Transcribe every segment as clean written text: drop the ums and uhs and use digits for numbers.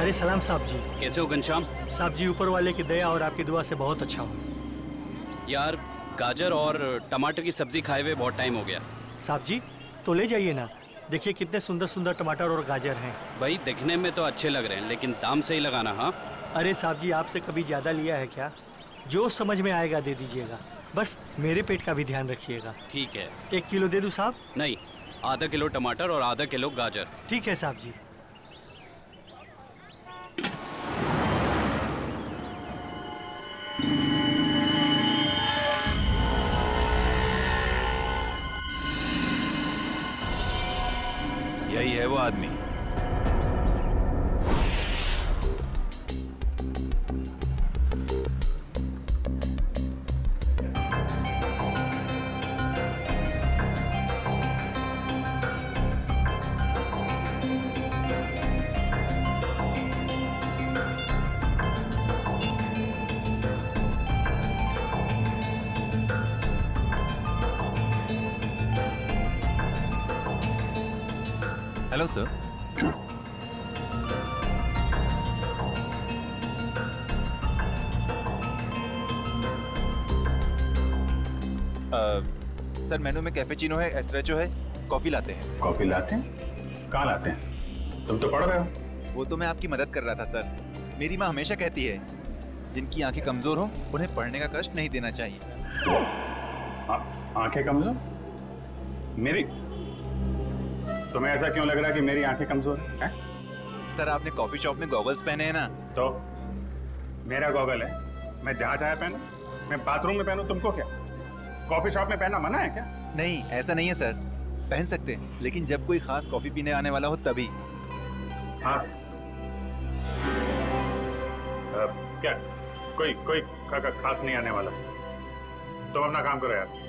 अरे सलाम साहब जी। कैसे हो घनश्याम? साहब जी ऊपर वाले की दया और आपकी दुआ से बहुत अच्छा हो। यार गाजर और टमाटर की सब्जी खाए हुए बहुत टाइम हो गया। साहब जी तो ले जाइए ना, देखिए कितने सुंदर सुंदर टमाटर और गाजर हैं। भाई दिखने में तो अच्छे लग रहे हैं लेकिन दाम सही लगाना। हाँ अरे साहब जी आपसे कभी ज़्यादा लिया है क्या? जो समझ में आएगा दे दीजिएगा, बस मेरे पेट का भी ध्यान रखिएगा। ठीक है। 1 किलो दे दूँ साहब? नहीं, आधा किलो टमाटर और आधा किलो गाजर। ठीक है साहब जी। यही है वो आदमी। Hello sir. सर मेनू में कैपेचिनो है, एस्प्रेसो है, कॉफी लाते हैं। कॉफी लाते हैं? कहाँ लाते हैं? तुम तो पढ़ रहे हो। वो तो मैं आपकी मदद कर रहा था सर। मेरी माँ हमेशा कहती है जिनकी आंखें कमजोर हो उन्हें पढ़ने का कष्ट नहीं देना चाहिए। आंखें कमजोर? मेरी? तुम्हें ऐसा क्यों लग रहा है कि मेरी आंखें कमजोर है? सर आपने कॉफी शॉप में गॉगल्स पहने हैं ना। तो मेरा गॉगल है, मैं जहाँ चाहे पहनूं, मैं बाथरूम में पहनूं, तुमको क्या? कॉफी शॉप में पहनना मना है क्या? नहीं ऐसा नहीं है सर, पहन सकते हैं लेकिन जब कोई खास कॉफी पीने आने वाला हो तभी। खास? क्या कोई कोई खास नहीं आने वाला? तुम अपना काम करो यार।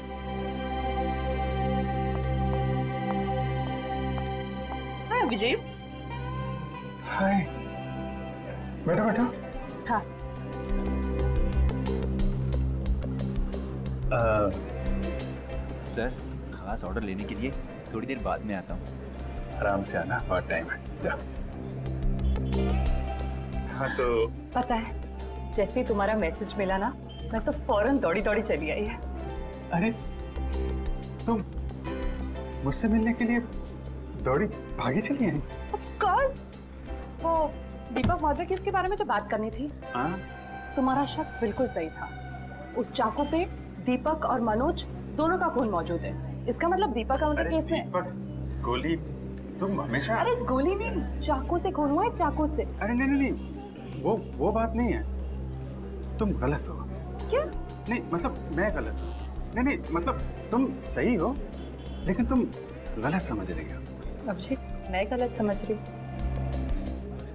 हाय विजय। हाय, बैठो बैठो। हाँ। सर खास ऑर्डर लेने के लिए थोड़ी देर बाद में आता हूँ। आराम से आना, बहुत टाइम है, जा। हाँ तो पता है जैसे ही तुम्हारा मैसेज मिला ना, मैं तो फौरन दौड़ी दौड़ी चली आई है। अरे तुम मुझसे मिलने के लिए दौड़ी भागी चली आई? Of course. वो दीपक महोदय की इसके बारे में जो बात करनी थी, तुम्हारा शक बिल्कुल सही था। उस चाकू पे दीपक और मनोज दोनों का खून मौजूद है। इसका मतलब दीपक का मर्डर केस में। दीपक, गोली, तुम हमेशा। अरे गोली नहीं, चाकू से खून हुआ है, चाकू से। अरे नहीं नहीं नहीं, वो बात नहीं है, तुम गलत हो। क्या? नहीं मतलब मैं गलत हूँ। नहीं नहीं मतलब तुम सही हो लेकिन तुम गलत समझ रही हो। अभिषेक मैं गलत समझ रही हूँ?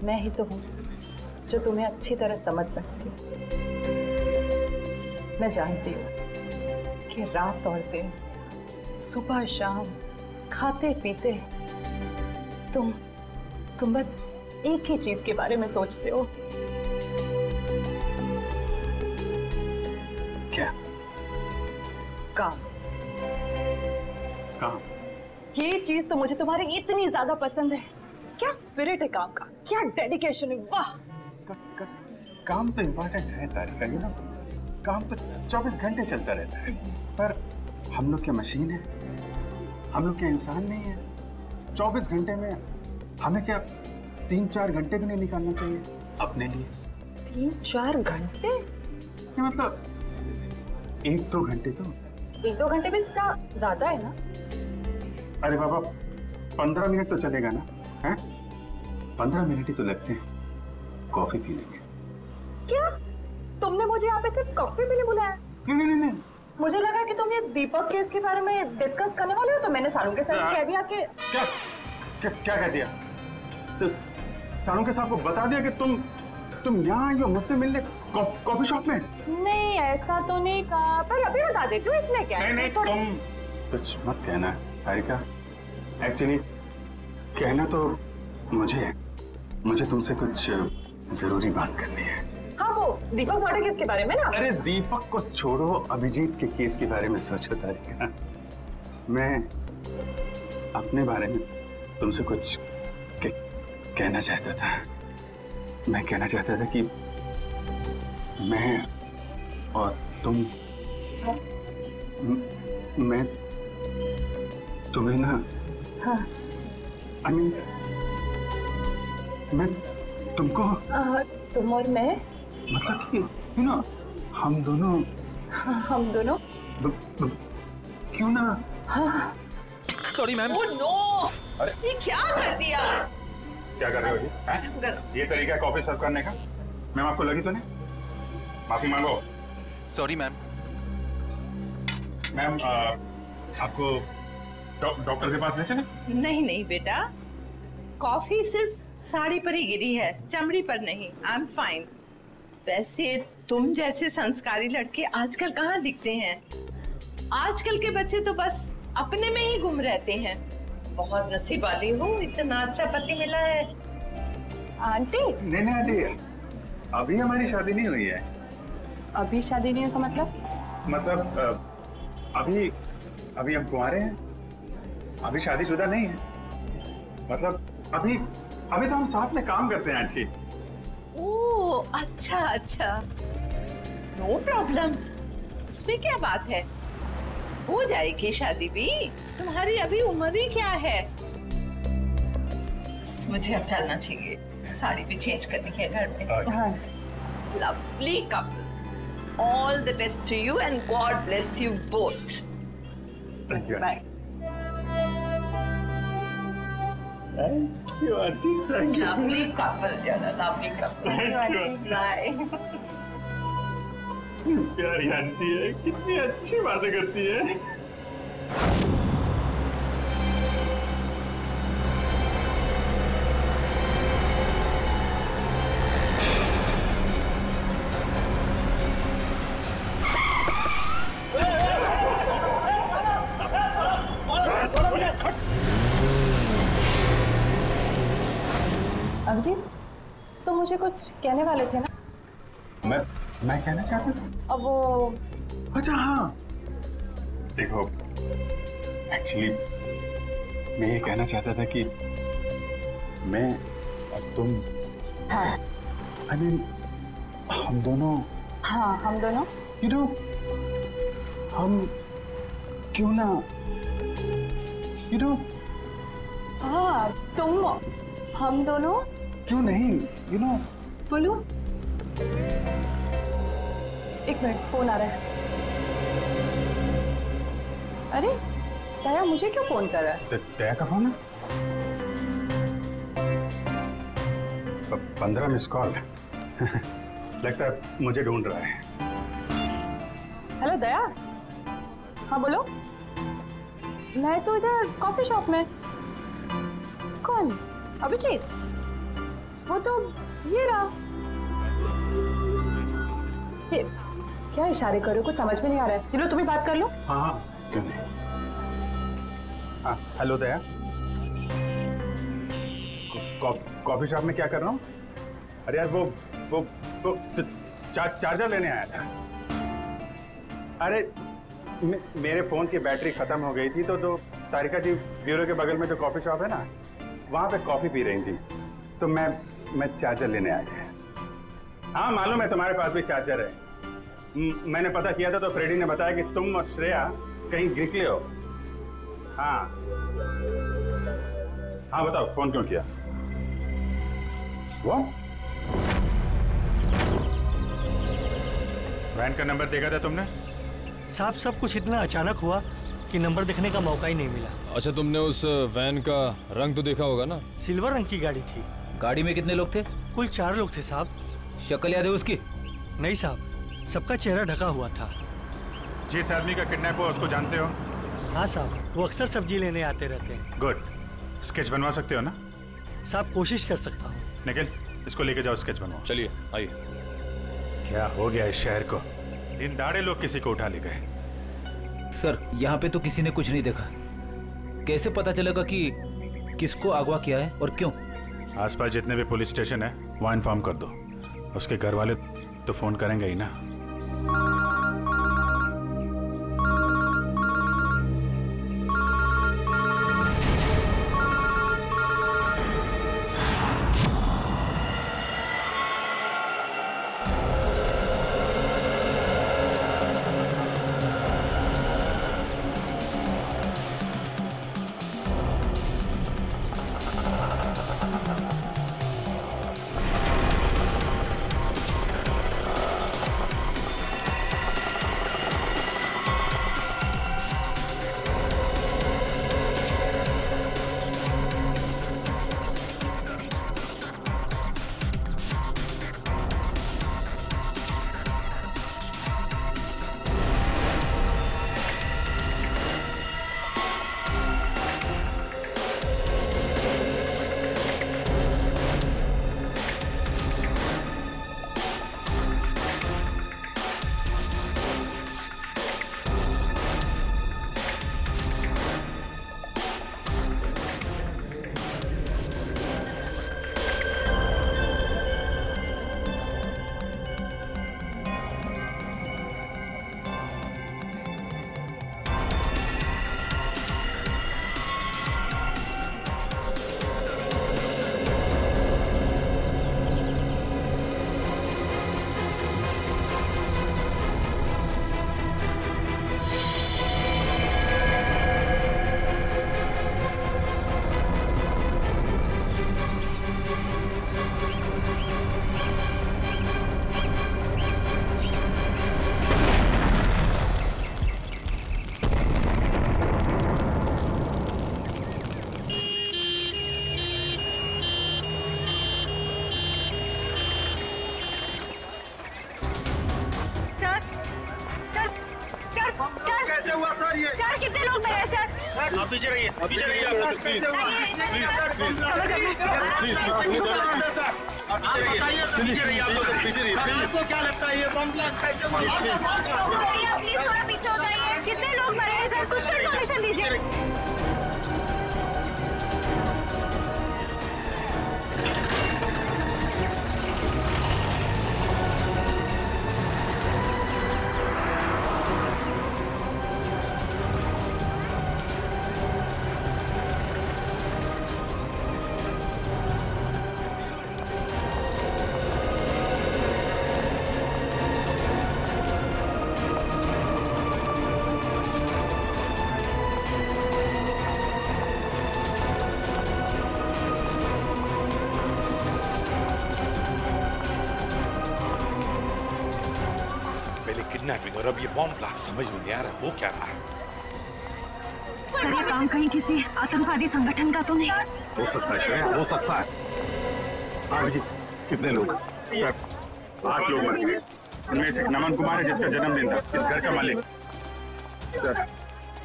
मैं ही तो हूँ जो तुम्हें अच्छी तरह समझ सकती है। मैं जानती हूँ कि रात और दिन, सुबह शाम, खाते पीते तुम बस एक ही चीज के बारे में सोचते हो। क्या? काम। काम? ये चीज तो मुझे तुम्हारी इतनी ज्यादा पसंद है। क्या स्पिरिट है काम का, क्या डेडिकेशन है, वाह। काम तो इम्पोर्टेंट है तारिका, यू नो, काम तो 24 घंटे चलता रहता है, पर हम लोग क्या मशीन है? हम लोग क्या इंसान नहीं है? 24 घंटे में हमें क्या 3-4 घंटे भी नहीं निकालना चाहिए अपने लिए? 3-4 घंटे? ये मतलब 1-2 घंटे तो। 1-2 घंटे भी ज्यादा है ना? अरे बाबा 15 मिनट तो चलेगा ना? हैं? 15 मिनट ही तो लगते हैं कॉफी पीने के। क्या? तुमने मुझे यहाँ पे सिर्फ कॉफी पीने बुलाया? नहीं नहीं नहीं, मुझे लगा कि तुम ये दीपक केस के बारे में डिस्कस करने वाले हो, तो मैंने सारू के साथ कह दिया कि क्या क्या क्या कह दिया? सारू के साथ को बता दिया कि तुम यहाँ आई हो मुझसे मिलने कॉफी शॉप में? नहीं ऐसा तो नहीं कहा, पर अभी बता देती हूँ, इसमें क्या है? नहीं तुम कुछ मत कहना तारिका। एक्चुअली कहना तो मुझे तुमसे कुछ जरूरी बात करनी है। हाँ वो दीपक मर्डर केस के बारे में ना? अरे दीपक को छोड़ो, अभिजीत के केस के बारे में सोचो तारिका। मैं अपने बारे में तुमसे कुछ कहना चाहता था। मैं कहना चाहता था कि मैं और तुम, मैं तुम्हें ना, हाँ। I mean, मैं तुमको, तुम और मैं, मतलब कि हम दोनों, हम दोनों क्यों ना। हाँ। Sorry ma'am. ओह नो, ये क्या कर दिया? क्या कर रहे हो जी? ये तरीका है कॉफी सर्व करने का? मैम आपको लगी तो नहीं? माफी मांगो। Sorry ma'am. मैम आपको डॉक्टर के पास ले चले? नहीं नहीं बेटा, कॉफी सिर्फ साड़ी पर ही गिरी है, चमड़ी पर नहीं। I am fine. वैसे तुम जैसे संस्कारी लड़के आजकल कहाँ दिखते हैं? आजकल के बच्चे तो बस अपने में ही गुम रहते हैं। बहुत नसीब वाली हो, इतना अच्छा पति मिला है। आंटी, नहीं आंटी, अभी हमारी शादी नहीं हुई है। अभी शादी नहीं हुई का मतलब अभी हम कुंवारे हैं, अभी शादीशुदा नहीं है। मतलब अभी तो हम साथ में काम करते हैं आंटी। ओह अच्छा अच्छा, नो प्रॉब्लम, उसमें क्या बात है, हो जाएगी शादी भी। तुम्हारी अभी उम्र ही क्या है। मुझे अब चलना चाहिए, साड़ी भी चेंज करनी है घर में। हाँ। Lovely couple, all the best to you and God bless you both. Thank you bye. Aunty, thank you. Lovely couple, lovely couple. Bye. प्यारी आंटी है, कितनी अच्छी बातें करती है। अभिजीत, तो मुझे कुछ कहने वाले थे ना? मैं कहना चाहता था। अब वो, अच्छा हाँ, देखो एक्चुअली मैं ये कहना चाहता था कि मैं और तुम, हाँ I mean, हम दोनों, हाँ हम दोनों, you know, हम क्यों ना, you know, हाँ तुम, हम दोनों, क्यों नहीं, you know, बोलो। एक मिनट, फोन आ रहा है। अरे दया, मुझे क्यों फोन कर रहा है? दया का फोन है? 15 मिस कॉल। लगता है मुझे ढूंढ रहा है। हेलो दया, हाँ बोलो। मैं तो इधर कॉफी शॉप में। कौन? अभिजीत? वो तो ये रहा। ये क्या इशारे कर रहे हो? कुछ समझ में नहीं आ रहा है। चलो तुम्हें बात कर लो। हाँ क्यों नहीं। हाँ हेलो दया, कॉफी शॉप में क्या कर रहा हूँ? अरे यार वो चार्जर लेने आया था। अरे मेरे फोन की बैटरी खत्म हो गई थी, तो जो तारिका जी ब्यूरो के बगल में जो कॉफी शॉप है ना, वहाँ पे कॉफी पी रही थी, तो मैं चार्जर लेने आ गया। हाँ मालूम है तुम्हारे पास भी चार्जर है। मैंने पता किया था तो फ्रेडी ने बताया कि तुम और श्रेया कहीं निकले हो। हाँ हाँ बताओ, फोन क्यों किया? वो वैन का नंबर देखा था तुमने? साहब सब कुछ इतना अचानक हुआ कि नंबर देखने का मौका ही नहीं मिला। अच्छा, तुमने उस वैन का रंग तो देखा होगा ना? सिल्वर रंग की गाड़ी थी। गाड़ी में कितने लोग थे? कुल 4 लोग थे साहब। शक्ल याद है उसकी? नहीं साहब, सबका चेहरा ढका हुआ था। जिस आदमी का किडनैप हुआ उसको जानते हो? हाँ साहब, वो अक्सर सब्जी लेने आते रहते हैं। गुड, स्केच बनवा सकते हो ना? साहब कोशिश कर सकता हूँ। निखिल, इसको लेके जाओ, स्केच बनवाओ। चलिए आइए। क्या हो गया इस शहर को? दिन दाड़े लोग किसी को उठा ले गए। सर यहाँ पे तो किसी ने कुछ नहीं देखा, कैसे पता चलेगा कि किसको अगवा किया है और क्यों? आसपास जितने भी पुलिस स्टेशन है वहाँ इन्फॉर्म कर दो। उसके घर वाले तो फोन करेंगे ही ना। आप पीछे रहिए, पीछे रहिए आप प्लीज पीछे रहिए आप लोग, पीछे रहिए। आपको क्या लगता है ये बम ब्लास्ट कैसे हुआ? प्लीज थोड़ा पीछे हो जाइए। कितने लोग मरे हैं सर, कुछ तो इन्फॉर्मेशन दीजिए। और अब ये बॉम्ब ब्लास्ट समझ में नहीं आ रहा हो क्या रहा है। सर ये काम कहीं किसी आतंकवादी संगठन का तो नहीं? हो सकता है श्रेया, हो सकता है। हाँ जी, कितने लोग? सर 8 लोग मर गए। उनमें से नमन कुमार है जिसका जन्मदिन था, इस घर का मालिक। सर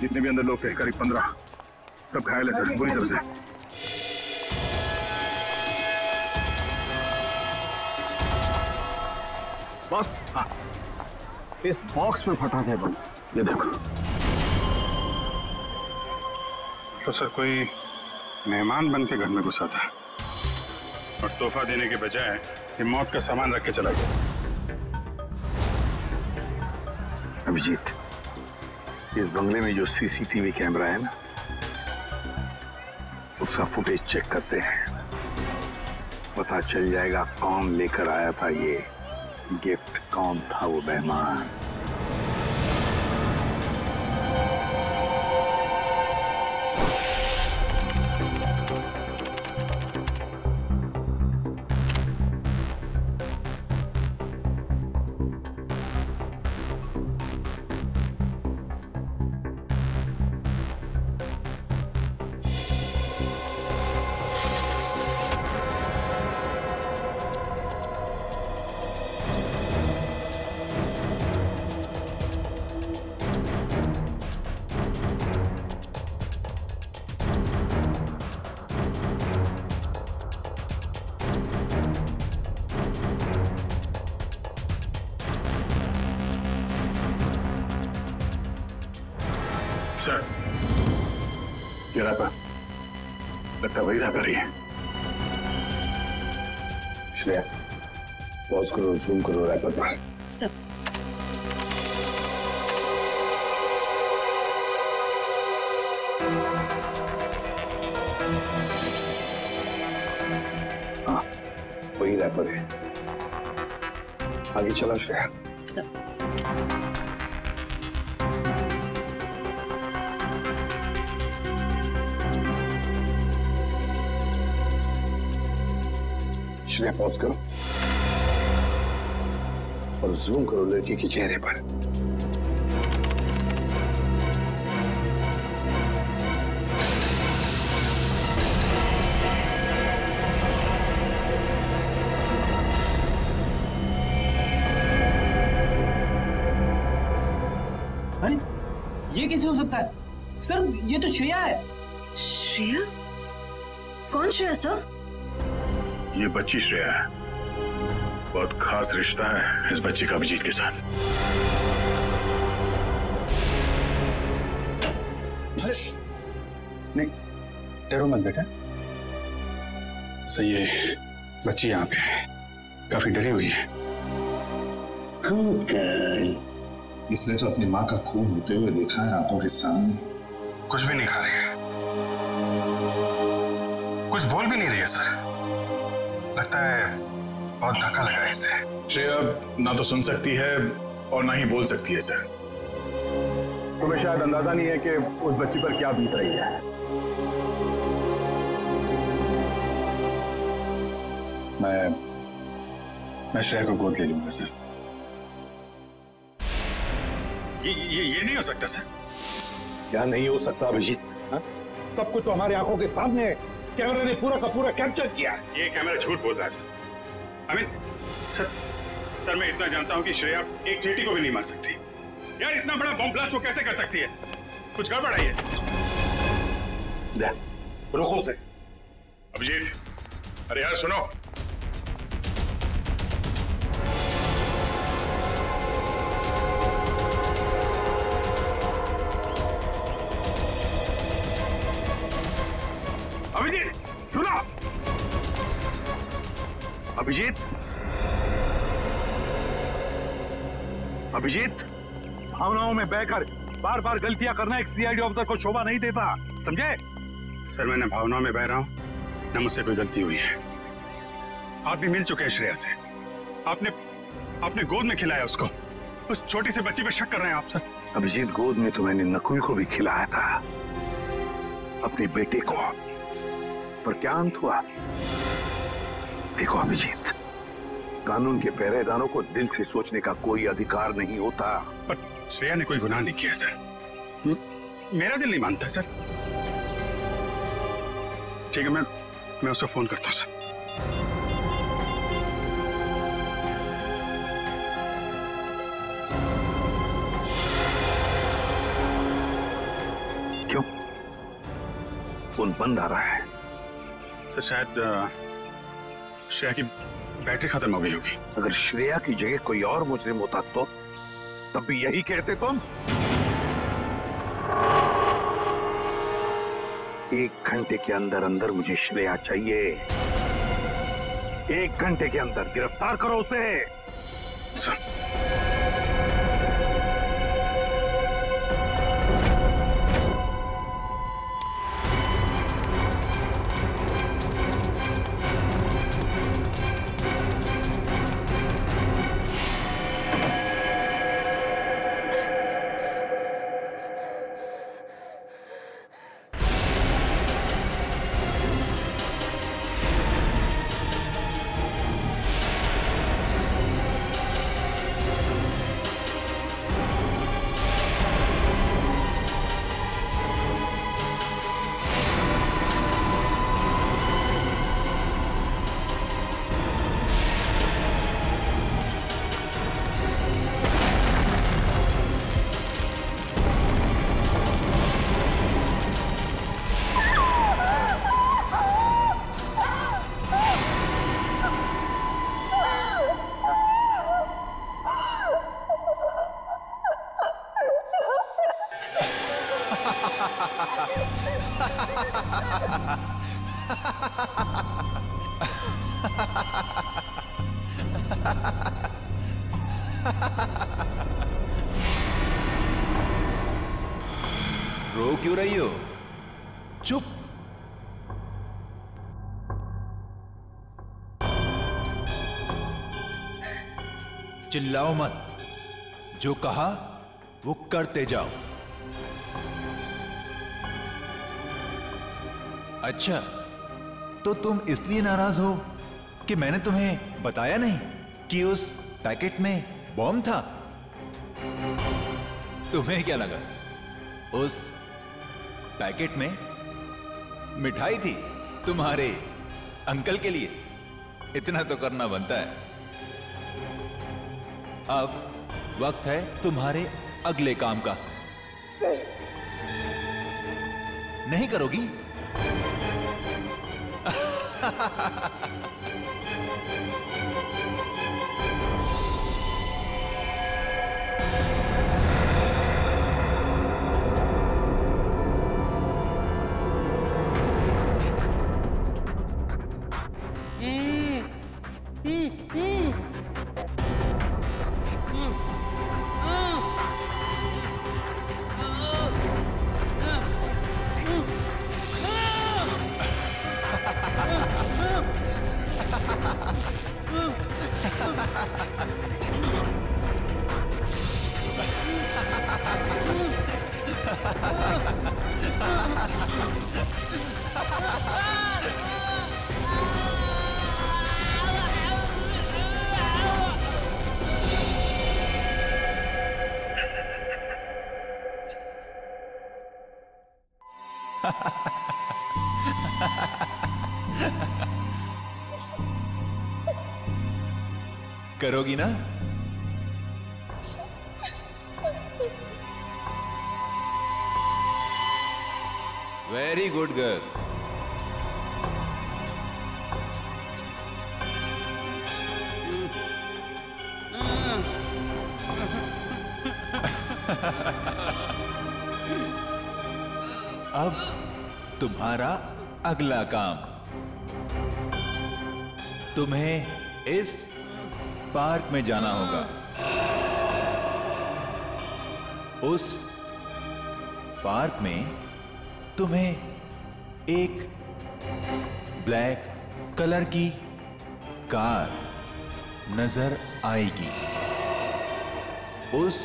जितने भी अंदर लोग थे करीब 15, सब घायल है सर, बुरी तरह से। बस हाँ, इस बॉक्स में फटा था बम, ये देखो। तो सर कोई मेहमान बन के घर में घुसा था और तोहफा देने के बजाय ये मौत का सामान रख के चला गया। अभिजीत, इस बंगले में जो सीसीटीवी कैमरा है ना, उसका फुटेज चेक करते हैं, पता चल जाएगा कौन लेकर आया था ये गिफ्ट, कौन था वो मेहमान। सर ये रैपर लगता वही रैपर ही है। श्रेया पॉज करो, जूम करो रैपर पर। सर हाँ वही रैपर है। आगे चलो श्रेया। सर श्रेया पॉज करो और जूम करो लड़की के चेहरे पर। अरे ये कैसे हो सकता है सर? ये तो श्रेया है। श्रेया? कौन श्रेया सर? ये बच्ची श्रेया है। बहुत खास रिश्ता है इस बच्ची का अभिजीत के साथ। नहीं डरो मत बेटा। सही है, बच्ची यहाँ पे है, काफी डरी हुई है। इसने तो अपनी माँ का खून होते हुए देखा है आंखों के सामने। कुछ भी नहीं खा रही है, कुछ बोल भी नहीं रही है सर। लगता है बहुत धक्का लगा है इससे। श्रेया ना तो सुन सकती है और ना ही बोल सकती है सर। तुम्हें शायद अंदाजा नहीं है कि उस बच्ची पर क्या बीत रही है। मैं श्रेया को गोद ले लूंगा सर। ये नहीं हो सकता सर। क्या नहीं हो सकता अभिजीत? सब कुछ तो हमारी आंखों के सामने है। कैमरा ने पूरा का पूरा कैप्चर किया। ये कैमरा झूठ बोल रहा है सर। सर मैं इतना जानता हूं कि श्रेया एक चींटी को भी नहीं मार सकती। यार इतना बड़ा बम ब्लास्ट वो कैसे कर सकती है? कुछ गड़बड़ है ये। रुको से। अभिजीत, अरे यार सुनो। अभिजीत सुनो। अभिजीत, अभिजीत, भावनाओं में बहकर बार बार गलतियां करना एक सीआईडी ऑफिसर को शोभा नहीं देता, समझे? सर, मैं न भावनाओं में बह रहा हूं, न मुझसे कोई गलती हुई है। आप भी मिल चुके हैं श्रेया से। आपने गोद में खिलाया उसको। उस छोटी सी बच्ची पे शक कर रहे हैं आप सर। अभिजीत, गोद में तो मैंने नकुल को भी खिलाया था, अपने बेटे को, पर क्या अंत हुआ? देखो अभिजीत, कानून के पहरेदारों को दिल से सोचने का कोई अधिकार नहीं होता। पर श्रेया ने कोई गुनाह नहीं किया सर। मेरा दिल नहीं मानता सर। ठीक है, मैं उसको फोन करता हूं सर। क्यों फोन बंद आ रहा है? सर, शायद श्रेया की बैटरी खत्म हो गई होगी। अगर श्रेया की जगह कोई और मुजरिम होता तो तब भी यही कहते तुम? 1 घंटे के अंदर अंदर मुझे श्रेया चाहिए। 1 घंटे के अंदर गिरफ्तार करो उसे। सर, रो क्यों रही हो? चुप। चिल्लाओ मत, जो कहा वो करते जाओ। अच्छा, तो तुम इसलिए नाराज हो कि मैंने तुम्हें बताया नहीं कि उस पैकेट में बॉम्ब था? तुम्हें क्या लगा उस पैकेट में मिठाई थी तुम्हारे अंकल के लिए? इतना तो करना बनता है। अब वक्त है तुम्हारे अगले काम का। नहीं करोगी? करोगी ना? Very good girl. अब तुम्हारा अगला काम, तुम्हें इस पार्क में जाना होगा। उस पार्क में तुम्हें एक ब्लैक कलर की कार नजर आएगी। उस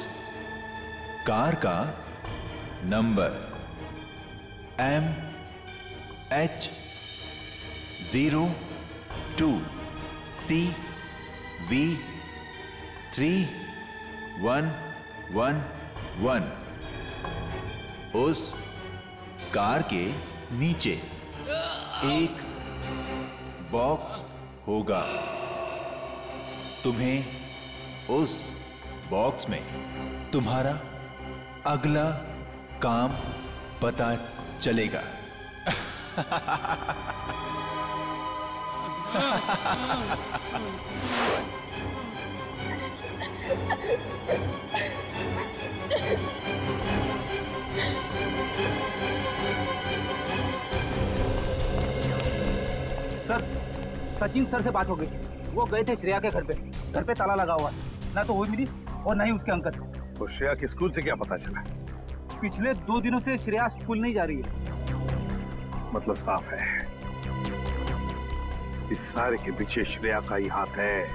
कार का नंबर MH02CV3111। उस कार के नीचे एक बॉक्स होगा। तुम्हें उस बॉक्स में तुम्हारा अगला काम पता चलेगा। सर, सचिन सर से बात हो गई। वो गए थे श्रेया के घर पे। घर पे ताला लगा हुआ है, ना तो वो मिली और ना ही उसके अंकल। तो श्रेया के स्कूल से क्या पता चला? पिछले 2 दिनों से श्रेया स्कूल नहीं जा रही है। मतलब साफ है, इस सारे के पीछे श्रेया का ही हाथ है।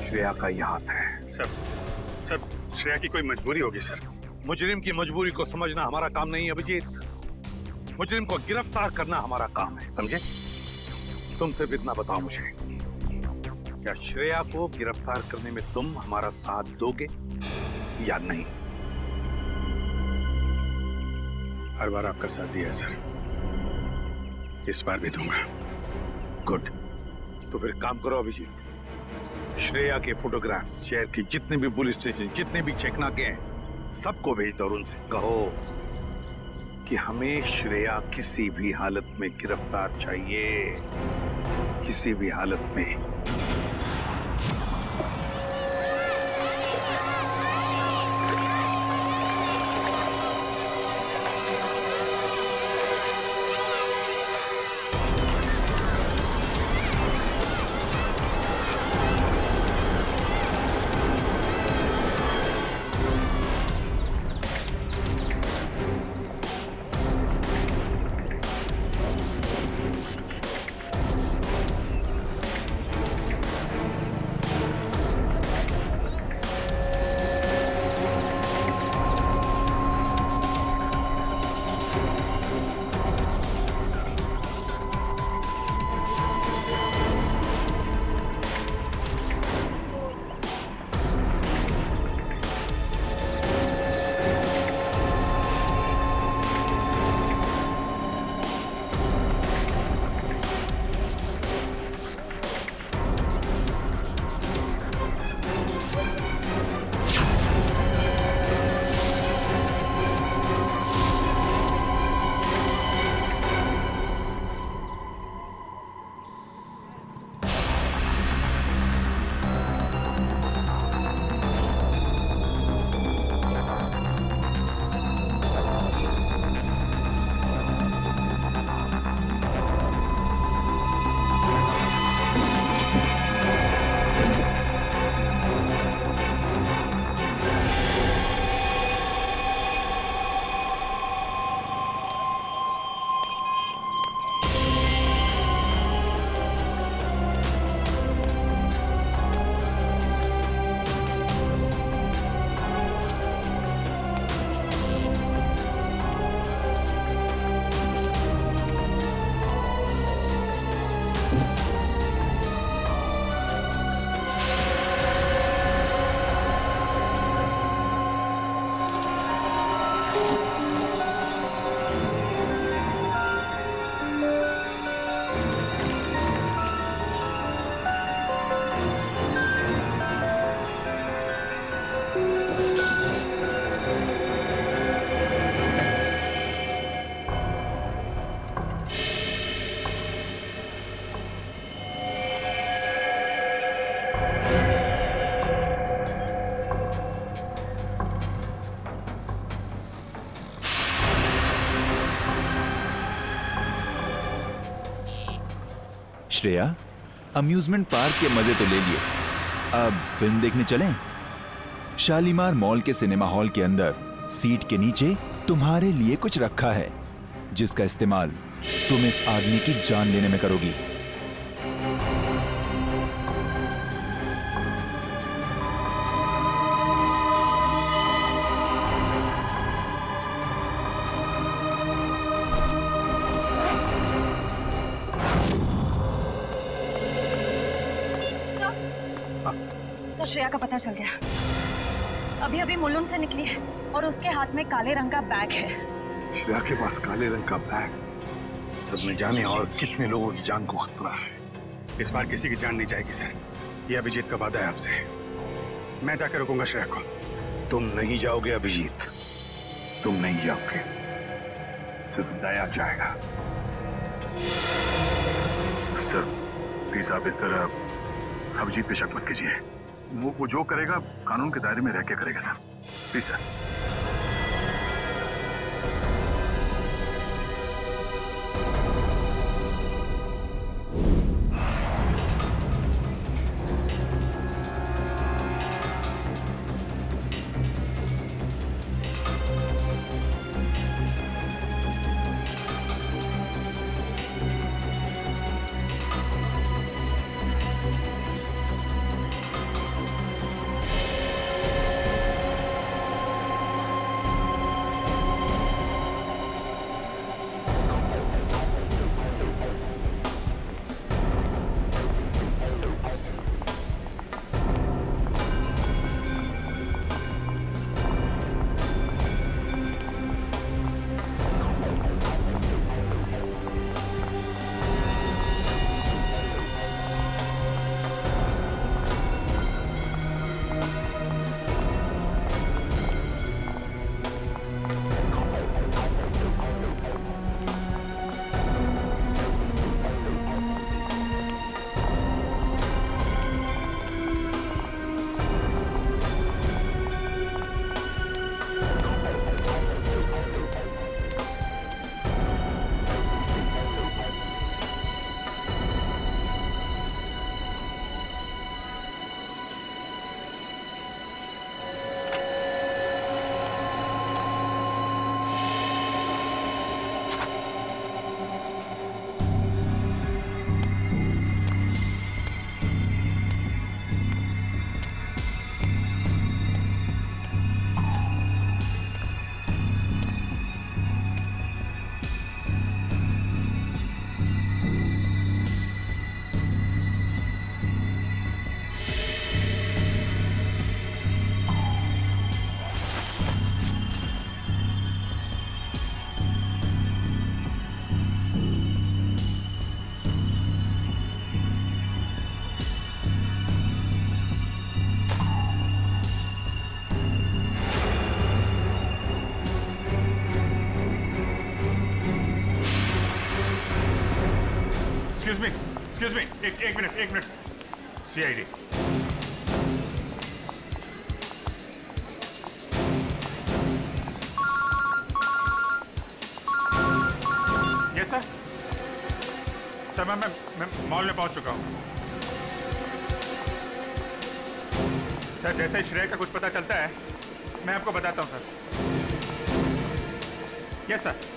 श्रेया का ही हाथ है। सर श्रेया की कोई मजबूरी होगी सर। मुजरिम की मजबूरी को समझना हमारा काम नहीं है अभिजीत। मुजरिम को गिरफ्तार करना हमारा काम है, समझे? तुम सिर्फ इतना बताओ मुझे, क्या श्रेया को गिरफ्तार करने में तुम हमारा साथ दोगे या नहीं? हर बार आपका साथ दिया है सर, इस बार भी दूंगा। गुड। तो फिर काम करो अभिजीत, श्रेया के फोटोग्राफ शहर की जितने भी पुलिस स्टेशन, जितने भी चेकनाके हैं, सबको भेज दो और उनसे कहो कि हमें श्रेया किसी भी हालत में गिरफ्तार चाहिए, किसी भी हालत में। श्रेया, अम्यूजमेंट पार्क के मजे तो ले लिए, अब फिल्म देखने चलें? शालीमार मॉल के सिनेमा हॉल के अंदर सीट के नीचे तुम्हारे लिए कुछ रखा है, जिसका इस्तेमाल तुम इस आदमी की जान लेने में करोगी। सर, श्रेया का पता चल गया। अभी अभी मुलुंड से निकली है और उसके हाथ में काले रंग का बैग है। श्रेया के पास काले रंग का बैग, तब न जाने और कितने लोगों की जान को खतरा है। इस बार किसी की जान नहीं जाएगी सर, ये अभिजीत का वादा है आपसे। मैं जाकर रुकूंगा श्रेया को। तुम नहीं जाओगे अभिजीत, तुम नहीं जाओगे, सिर्फ दया जाएगा। सर प्लीज आप इस तरह अभिजीत पे शक मत कीजिए। वो जो करेगा कानून के दायरे में रह के करेगा sir, please sir. Excuse me, एक minute. CID. Yes sir. Sir मैं मॉल में पहुंच चुका हूं। सर जैसे ही श्रेया का कुछ पता चलता है मैं आपको बताता हूं सर। Yes sir.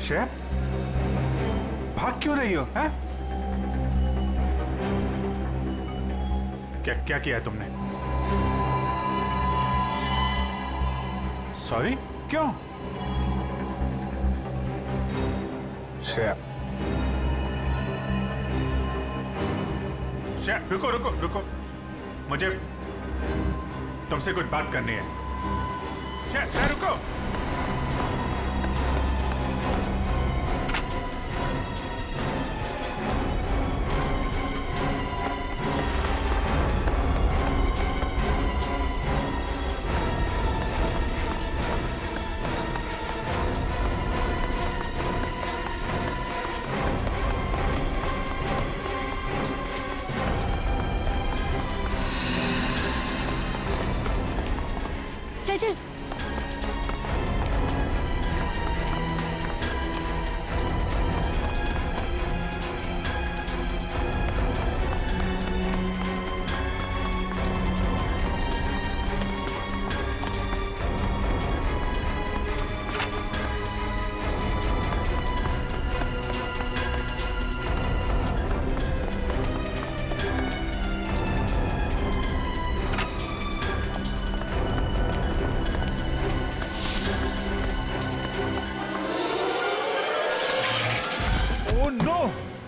श्रेया, भाग क्यों रही हो? हैं? क्या क्या किया है तुमने? सॉरी, क्यों? श्रेया, श्रेया, रुको रुको रुको, मुझे तुमसे कुछ बात करनी है। श्रेया, श्रेया रुको। चल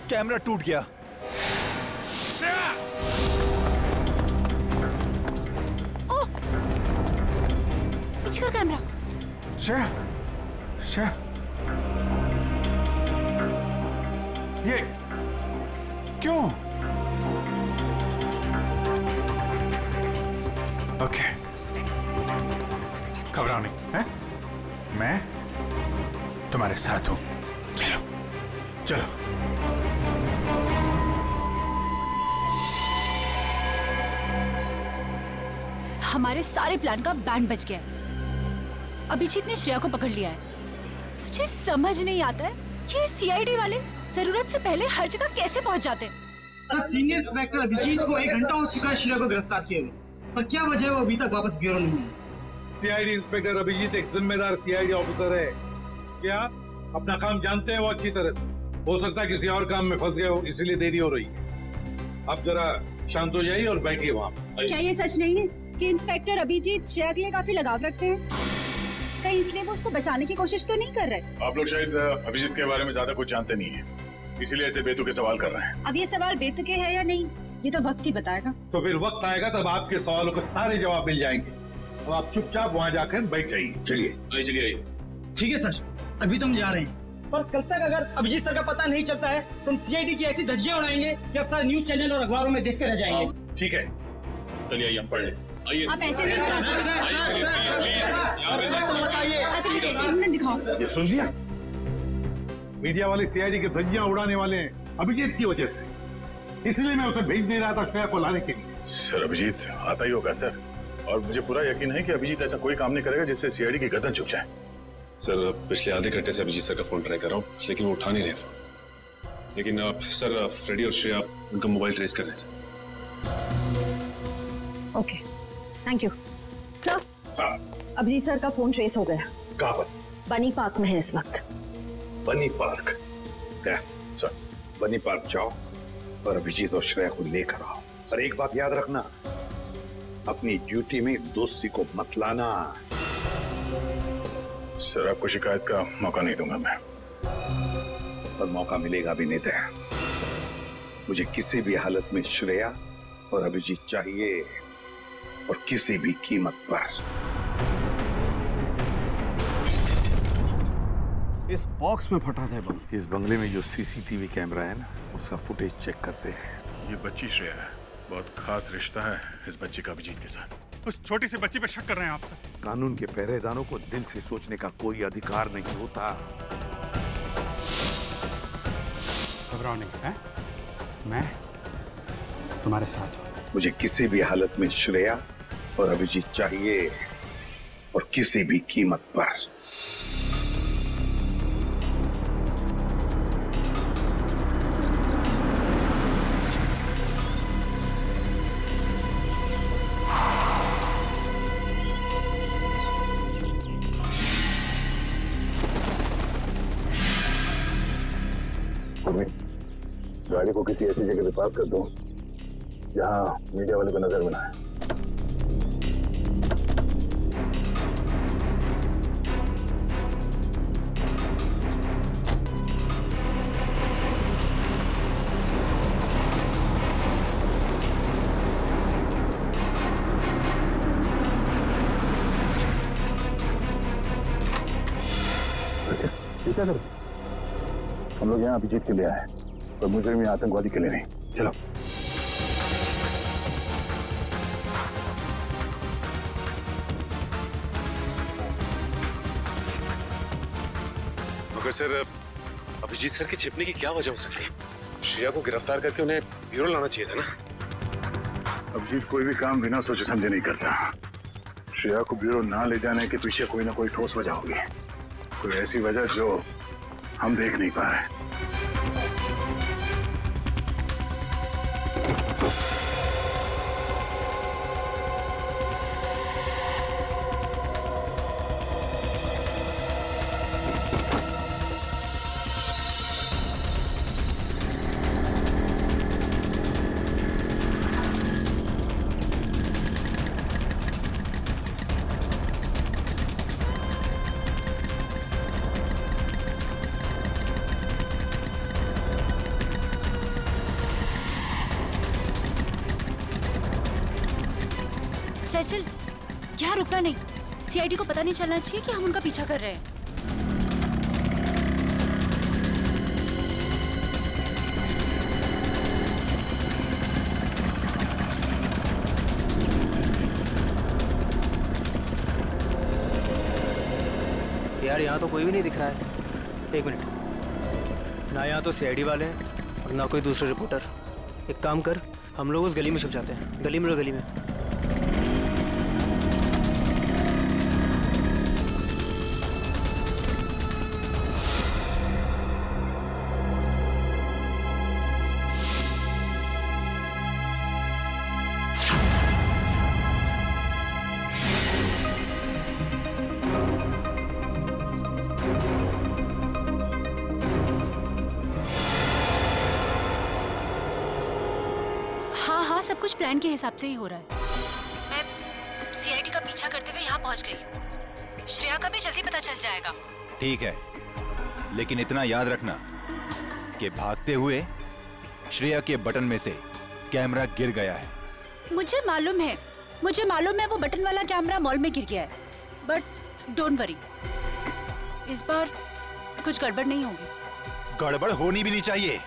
कैमरा टूट गया। पीछे कर कैमरा। श्रेया, श्रेया, ये क्यों? ओके, घबराओ नहीं, हैं? मैं तुम्हारे साथ हूं। चलो चलो। हमारे सारे प्लान का बैंड बज गया है। अभिजीत ने श्रेया को पकड़ लिया है। मुझे समझ नहीं आता है ये सीआईडी वाले जरूरत से पहले हर जगह कैसे पहुंच जाते हैं। सर, सीनियर इंस्पेक्टर अभिजीत को 1 घंटा हो चुका है श्रेया को गिरफ्तार किए हुए, पर क्या वजह है वो अभी तक वापस ब्यूरो नहीं है। सीआईडी इंस्पेक्टर अभिजीत एक जिम्मेदार सीआईडी ऑफिसर है। क्या अपना काम जानते हैं वो अच्छी तरह से? हो सकता है किसी और काम में फंस गए हो, इसीलिए देरी हो रही है। आप जरा शांत हो जाइए और बैठिए वहाँ। क्या ये सच नहीं है कि इंस्पेक्टर अभिजीत श्रेया के लिए काफी लगाव रखते हैं? कहीं इसलिए वो उसको बचाने की कोशिश तो नहीं कर रहे? आप लोग शायद अभिजीत के बारे में ज्यादा कुछ जानते नहीं है, इसीलिए ऐसे बेतुके सवाल कर रहे हैं। अब ये सवाल बेतुके है या नहीं ये तो वक्त ही बताएगा। तो फिर वक्त आएगा तब आपके सवालों के सारे जवाब मिल जाएंगे। अब आप चुपचाप वहाँ जाकर बैठ जाइए। चलिए चलिए। ठीक है सर, अभी तुम जा रहे हैं, पर कल तक अगर अभिजीत सर का पता नहीं चलता है तुम सीआईडी की ऐसी धज्जियां उड़ाएंगे कि अब सारे न्यूज चैनल और अखबारों में देखते रह जाएंगे। ठीक है, चलिए आइए हम पढ़ लें। आप ऐसे नहीं करा सकते। दिखाओ। ये सुन लिया, मीडिया वाले सीआईडी की धज्जियां उड़ाने वाले हैं अभिजीत की वजह से, इसलिए मैं उसे भेज नहीं रहा था श्रेया को लाने के लिए। सर अभिजीत आता ही होगा सर, और मुझे पूरा यकीन है कि अभिजीत ऐसा कोई काम नहीं करेगा जिससे सीआईडी की गर्दन झुक जाए। सर पिछले आधे घंटे से अभिजीत सर का फोन ट्राई कर रहा हूँ, लेकिन वो उठा नहीं रहे फोन। लेकिन सर फ्रेडी और श्रेया उनका मोबाइल ट्रेस कर रहे हैं sir. Okay, thank you sir. Abhijit sir का फोन ट्रेस हो गया। कहाँ पर? बनी पार्क में है इस वक्त। बनी पार्क? सर, बनी पार्क जाओ और अभिजीत और श्रेया को लेकर आओ। और एक बात याद रखना, अपनी ड्यूटी में दोस्ती को मत लाना। सर आपको शिकायत का मौका नहीं दूंगा मैं। पर मौका मिलेगा भी नहीं। मुझे किसी भी हालत में श्रेया और अभिजीत चाहिए, और किसी भी कीमत पर। इस बॉक्स में फटा था बम। इस बंगले में जो सीसीटीवी कैमरा है ना, उसका फुटेज चेक करते हैं। ये बच्ची श्रेया है, बहुत खास रिश्ता है इस बच्चे का अभिजीत के साथ। उस छोटी सी बच्ची पे शक कर रहे हैं आप सर? कानून के पहरेदारों को दिल से सोचने का कोई अधिकार नहीं होता। घबराओ नहीं है? मैं तुम्हारे साथ हूं। मुझे किसी भी हालत में श्रेया और अभिजीत चाहिए, और किसी भी कीमत पर। गाड़ी को किसी ऐसी जगह पे पार्क कर दो जहां मीडिया वाले को नजर में ना आए। अच्छा ठीक है सर, हम लोग यहाँ अभिजीत के लिए आए, और मुजरिम या आतंकवादी के लिए नहीं। चलो। मगर सर, अभिजीत सर के छिपने की क्या वजह हो सकती है? श्रेया को गिरफ्तार करके उन्हें ब्यूरो लाना चाहिए था ना। अभिजीत कोई भी काम बिना सोचे समझे नहीं करता। श्रेया को ब्यूरो ना ले जाने के पीछे कोई ना कोई ठोस वजह होगी, कोई ऐसी वजह जो हम देख नहीं पा रहे। चल, यहाँ रुकना नहीं। सीआईडी को पता नहीं चलना चाहिए कि हम उनका पीछा कर रहे हैं। यार यहाँ तो कोई भी नहीं दिख रहा है। एक मिनट, ना यहाँ तो सीआईडी वाले हैं और ना कोई दूसरे रिपोर्टर। एक काम कर, हम लोग उस गली में छुप जाते हैं। गली में गली में। हाँ, सब कुछ प्लान के हिसाब से ही हो रहा है। मैं सीआईडी का पीछा करते हुए यहाँ पहुँच गई हूँ। श्रेया का भी जल्दी पता चल जाएगा। ठीक है, लेकिन इतना याद रखना कि भागते हुए श्रेया के बटन में से कैमरा गिर गया है। मुझे मालूम है वो बटन वाला कैमरा मॉल में गिर गया है। बट डोंट वरी, इस बार कुछ गड़बड़ नहीं होगी। गड़बड़ होनी भी नहीं चाहिए।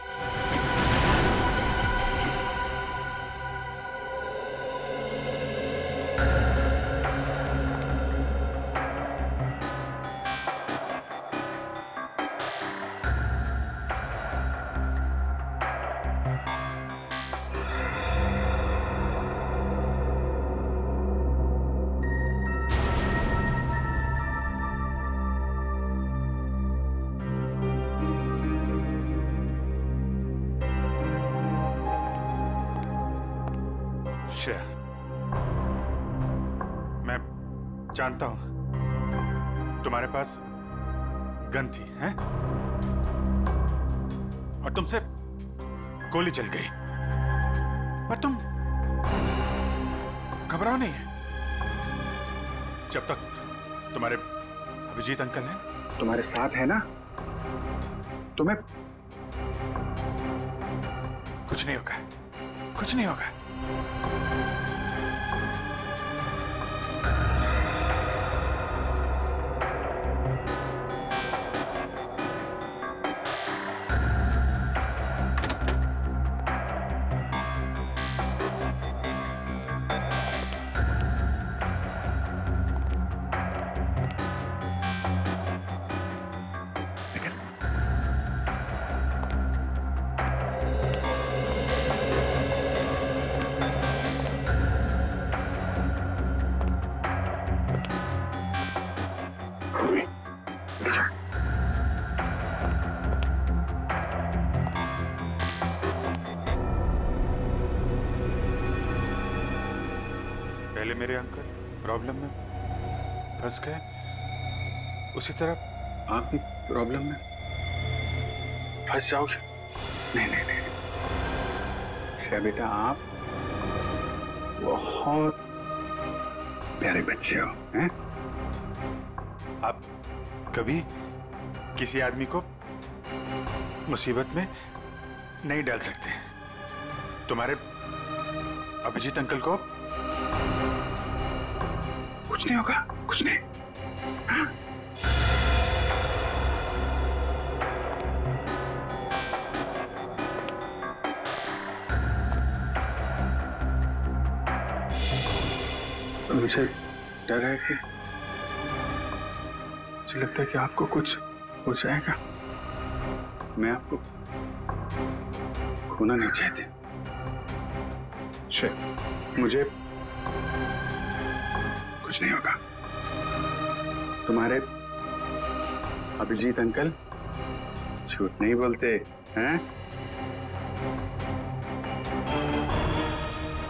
श्रेया, मैं जानता हूं तुम्हारे पास गन थी, हैं? और तुमसे गोली चल गई, पर तुम घबराओ नहीं। जब तक तुम्हारे अभिजीत अंकल हैं, तुम्हारे साथ है ना, तुम्हें कुछ नहीं होगा, कुछ नहीं होगा। पहले मेरे अंकल प्रॉब्लम में फंस गए, उसी तरह आप भी प्रॉब्लम में फंस जाओगे। नहीं नहीं नहीं श्रेया बेटा, आप बहुत प्यारे बच्चे हो, हैं? आप कभी किसी आदमी को मुसीबत में नहीं डाल सकते। तुम्हारे अभिजीत अंकल को कुछ नहीं होगा, कुछ नहीं। हाँ? मुझे डर है कि मुझे लगता है कि आपको कुछ हो जाएगा। मैं आपको खोना नहीं चाहती। मुझे कुछ नहीं होगा। तुम्हारे अभिजीत अंकल झूठ नहीं बोलते हैं।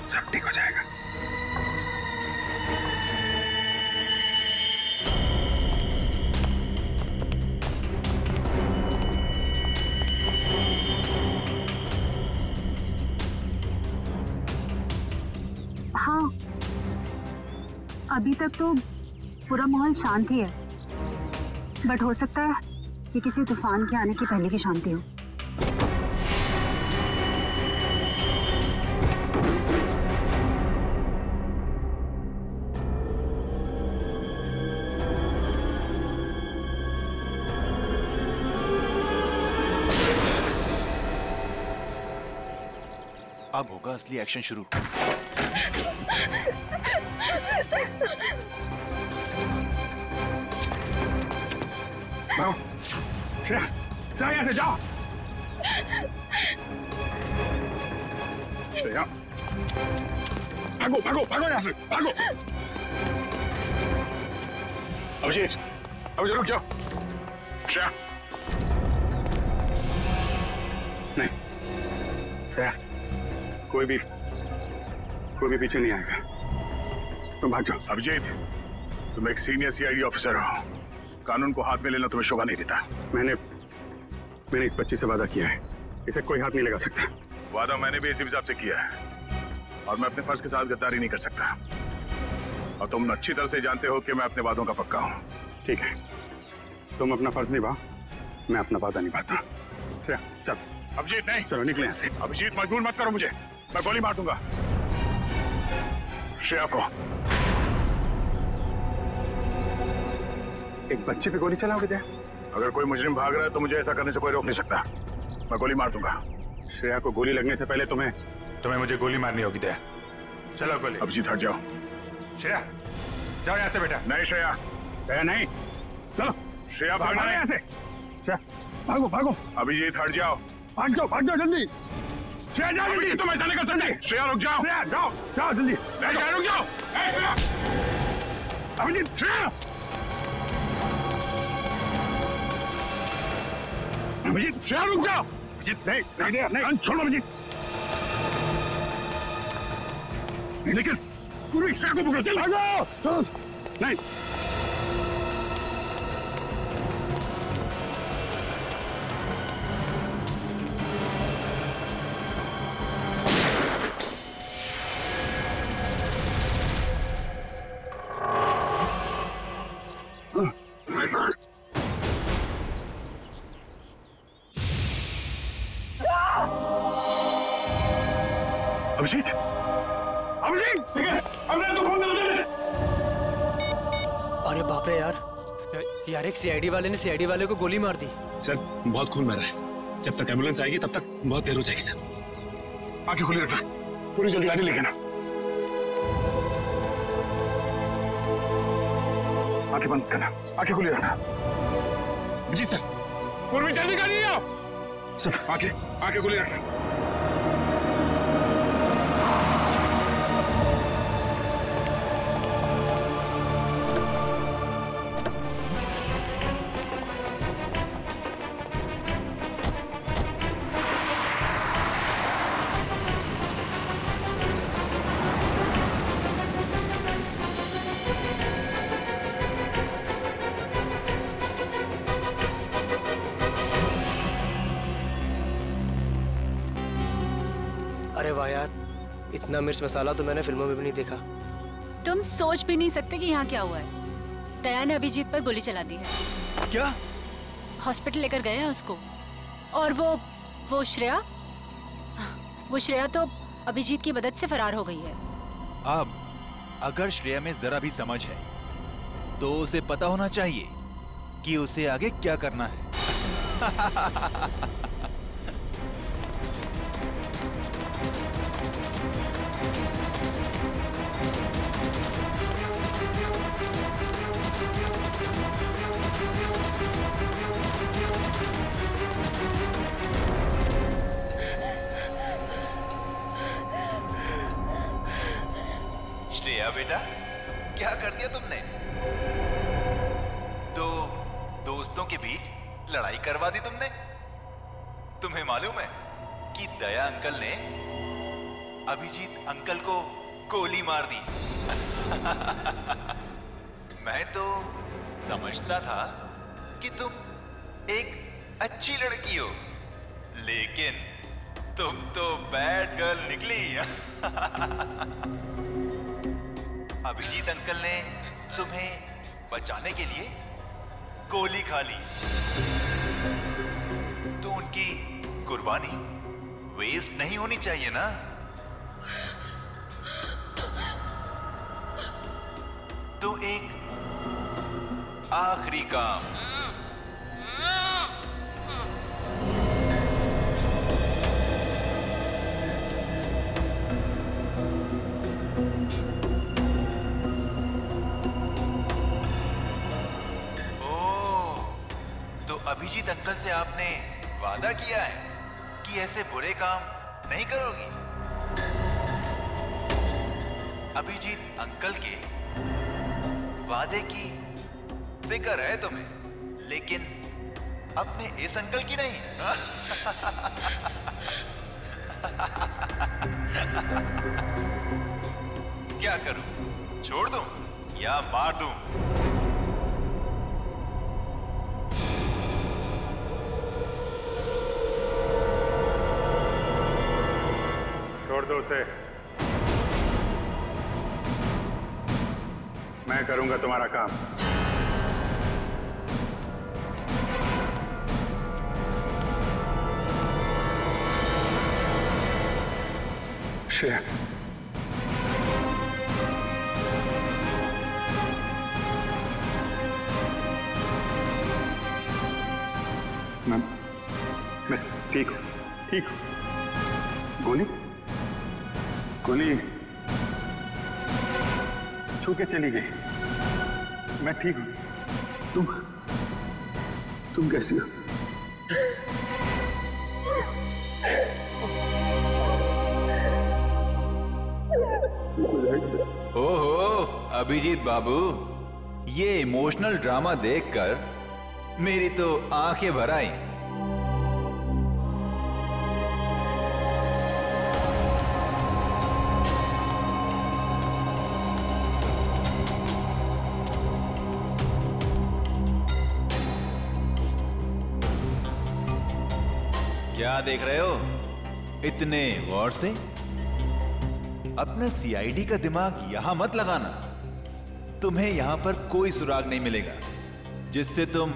सब ठीक हो जाएगा। हाँ, अभी तक तो पूरा माहौल शांत ही है, बट हो सकता है कि किसी तूफान के आने की पहले की शांति हो। अब होगा असली एक्शन शुरू। जाओ, श्रेया, जाओ यहाँ से, जाओ। श्रेया, भागो भागो भागो यहाँ से, भागो। अभिजीत, अभिजीत रुक जाओ। श्रेया, नहीं श्रेया, कोई भी पीछे नहीं आएगा। तुम भाग जाओ। अभिजीत, तुम एक सीनियर सीआईडी ऑफिसर हो, कानून को हाथ में लेना तुम्हें शोभा नहीं देता। मैंने इस बच्ची से वादा किया है, इसे कोई हाथ नहीं लगा सकता। वादा मैंने भी इसी हिसाब से किया है, और मैं अपने फर्ज के साथ गद्दारी नहीं कर सकता। और तुम अच्छी तरह से जानते हो कि मैं अपने वादों का पक्का हूँ। ठीक है, तुम अपना फर्ज निभाओ, मैं अपना वादा निभाता। चल। अभिजीत नहीं, चलो निकले यहाँ से। अभिजीत मजबूर मत करो मुझे, मैं गोली मार दूंगा। श्रेया को। एक बच्चे पे गोली चलाओगे क्या? अगर कोई मुजरिम भाग रहा है तो मुझे ऐसा करने से कोई रोक नहीं सकता। मैं गोली मार दूंगा। श्रेया को गोली लगने से पहले तुम्हें मुझे गोली मारनी होगी। दया, चलो गोली। अभिजीत हट जाओ। श्रेया, जाओ यहाँ से बेटा। नहीं श्रेया, श्रेया नहीं, चलो। श्रेया भागना यहाँ से। श्रेया, भागो भागो। अभिजीत हट जाओ। भाग जाओ जल्दी। श्रेया जाओ जल्दी। तुम ऐसा नहीं कर सकते। श्रेया रुक जाओ। श्रेया जाओ जल्दी। रुक जाओ। अभिजीत, श्रेया। अभिजीत, श्रेया रुक जाओ। अभिजीत नहीं, छोड़ो अभिजीत। लेकिन पूरी श्रेया को पकड़ो। चल भागो। नहीं, अभिजीत, अभिजीत, हमने तो फोन दे। अरे बाप रे यार एक सीआईडी वाले ने सीआईडी वाले को गोली मार दी। सर बहुत खून बह रहा है, जब तक एम्बुलेंस आएगी तब तक बहुत देर हो जाएगी सर। आंखें खुली रखना, पूरी जल्दी गाड़ी लेके ना। आंखें बंद करना, आंखें खुली रखना। जी सर। पूरी जल्दी गाड़ी आओ। सर आंखें खुली रखना। अरे वाह यार, इतना मिर्च मसाला तो मैंने फिल्मों में भी नहीं देखा। तुम सोच भी नहीं सकते कि यहाँ क्या हुआ है। दया ने अभिजीत पर गोली चला दी है। क्या? हॉस्पिटल लेकर गए हैं उसको। और वो श्रेया तो अभिजीत की मदद से फरार हो गई है। अब अगर श्रेया में जरा भी समझ है तो उसे पता होना चाहिए कि उसे आगे क्या करना है। श्रेया बेटा, क्या कर दिया तुमने? दो दोस्तों के बीच लड़ाई करवा दी तुमने। तुम्हें मालूम है कि दया अंकल ने अभिजीत अंकल को गोली मार दी। मैं तो समझता था कि तुम एक अच्छी लड़की हो, लेकिन तुम तो बैड गर्ल निकली। अभिजीत अंकल ने तुम्हें बचाने के लिए गोली खा ली, तो उनकी कुर्बानी वेस्ट नहीं होनी चाहिए ना। तो एक आखिरी काम। अभिजीत अंकल से आपने वादा किया है कि ऐसे बुरे काम नहीं करोगी। अभिजीत अंकल के वादे की फिक्र है तुम्हें, लेकिन अपने इस अंकल की नहीं। क्या करूं? छोड़ दूं या मार दूं? छोड़ दो उसे, मैं करूंगा तुम्हारा काम। श्रेया, मैं ठीक हूं, ठीक हूं। गोली छू के चली गई। मैं ठीक हूं। तुम कैसी हो? ओहो अभिजीत बाबू, ये इमोशनल ड्रामा देखकर मेरी तो आंखें भर आई। क्या देख रहे हो इतने गौर से? अपना सीआईडी का दिमाग यहां मत लगाना। तुम्हें यहां पर कोई सुराग नहीं मिलेगा जिससे तुम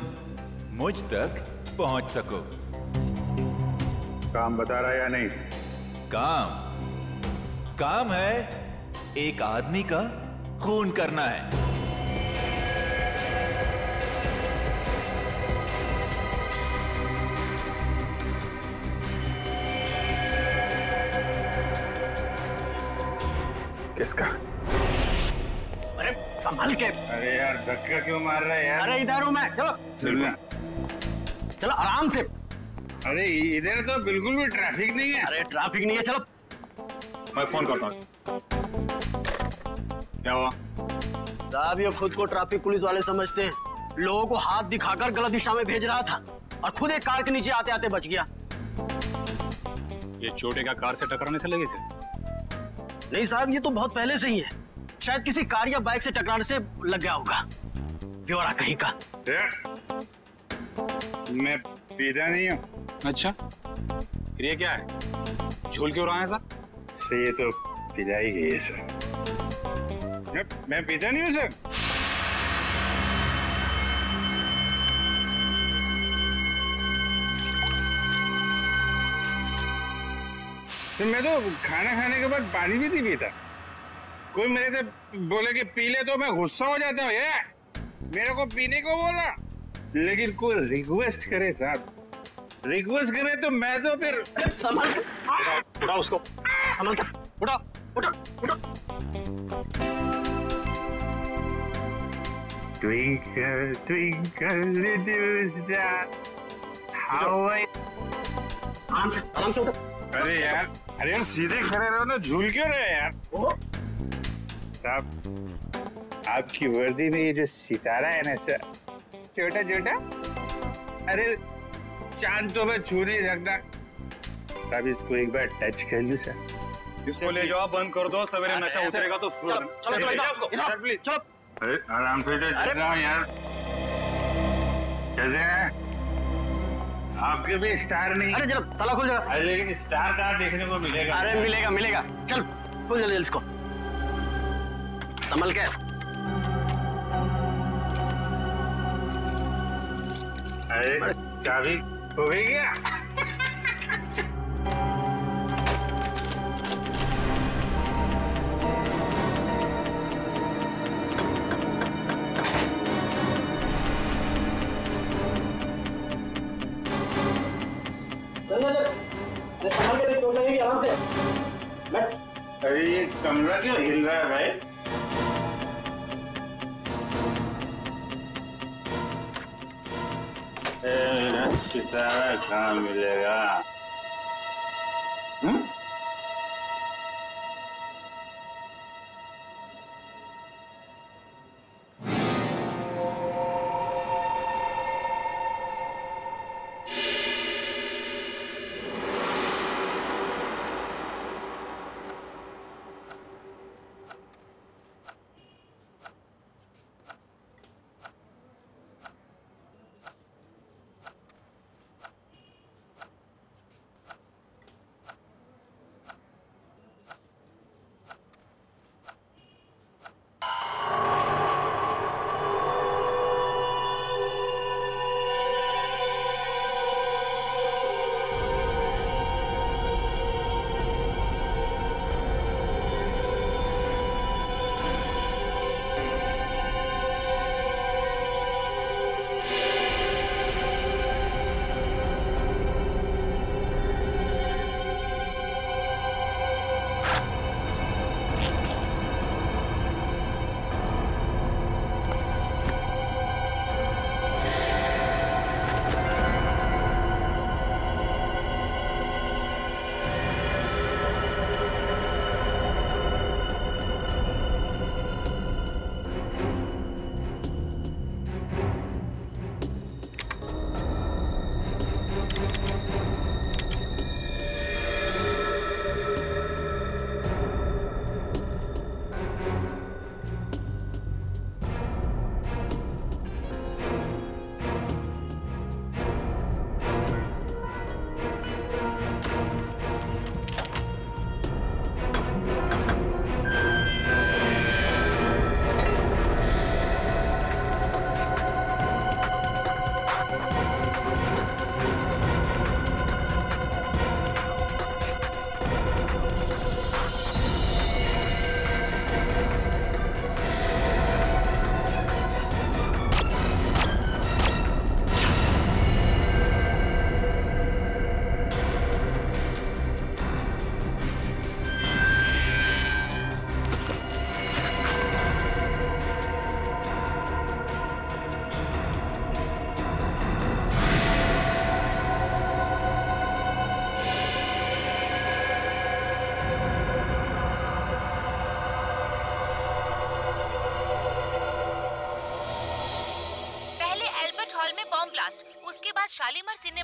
मुझ तक पहुंच सको। काम बता रहा है या नहीं? काम काम है एक आदमी का खून करना है। किसका? अरे संभाल के। अरे यार धक्का क्यों मार रहा है यार? अरे इधर हूँ मैं, चलो चलो आराम से। अरे इधर तो बिल्कुल भी ट्रैफिक नहीं है। अरे ट्रैफिक नहीं है, चलो। मैं फोन करता हूँ। क्या हुआ? साहब ये खुद को ट्रैफिक पुलिस वाले समझते हैं, लोगों को हाथ दिखाकर गलत दिशा में भेज रहा था और खुद एक कार के नीचे आते आते बच गया। ये चोटे का कार से टकराने से लगी से? नहीं साहब, ये तो बहुत पहले से ही है, शायद किसी कार या बाइक से टकराने से लग गया होगा। ब्यौरा कहीं का। मैं पीता नहीं हूँ। अच्छा, फिर ये क्या है? झूल क्यों रहा है सर? से ये तो पिलाई गई है सर। मैं पीता नहीं हूँ सर। तो मैं तो खाना खाने के बाद पानी भी नहीं पीता। कोई मेरे से बोले कि पी ले तो मैं गुस्सा हो जाता हूँ। ये मेरे को पीने को बोला, लेकिन कोई रिक्वेस्ट करे साहब, रिक्वेस्ट करे तो मैं तो फिर संभाल के उठा उसको, संभाल के उठा उठा उठा। Twinkle, twinkle, little star, how I... आराम से उठा। अरे यार सीधे खड़े रहो ना, झूल क्यों रहे यार? साहब आपकी वर्दी में ये जो सितारा है ना सर, छोटा छोटा, अरे चांद तो मैं छू नहीं सकता साहब। इसको एक बार टच कर लूं सर। इसको ले जाओ, बंद कर दो, सवेरे नशा उतरेगा तो चलो प्लीज चलो। अरे आराम से चल रहा हूँ यार। कैसे हैं? आपके भी स्टार नहीं? अरे चलो ताला खुल जाएगा। अरे लेकिन स्टार कहाँ देखने को मिलेगा? अरे मिलेगा मिलेगा, चल खुल जल्दी इसको, संभल के। अरे चाबी हो गई क्या? संभल के चोट लगेगी, आराम से बैठ। अरे ये कमरा क्यों हिल रहा है भाई? सितारा कहाँ मिलेगा?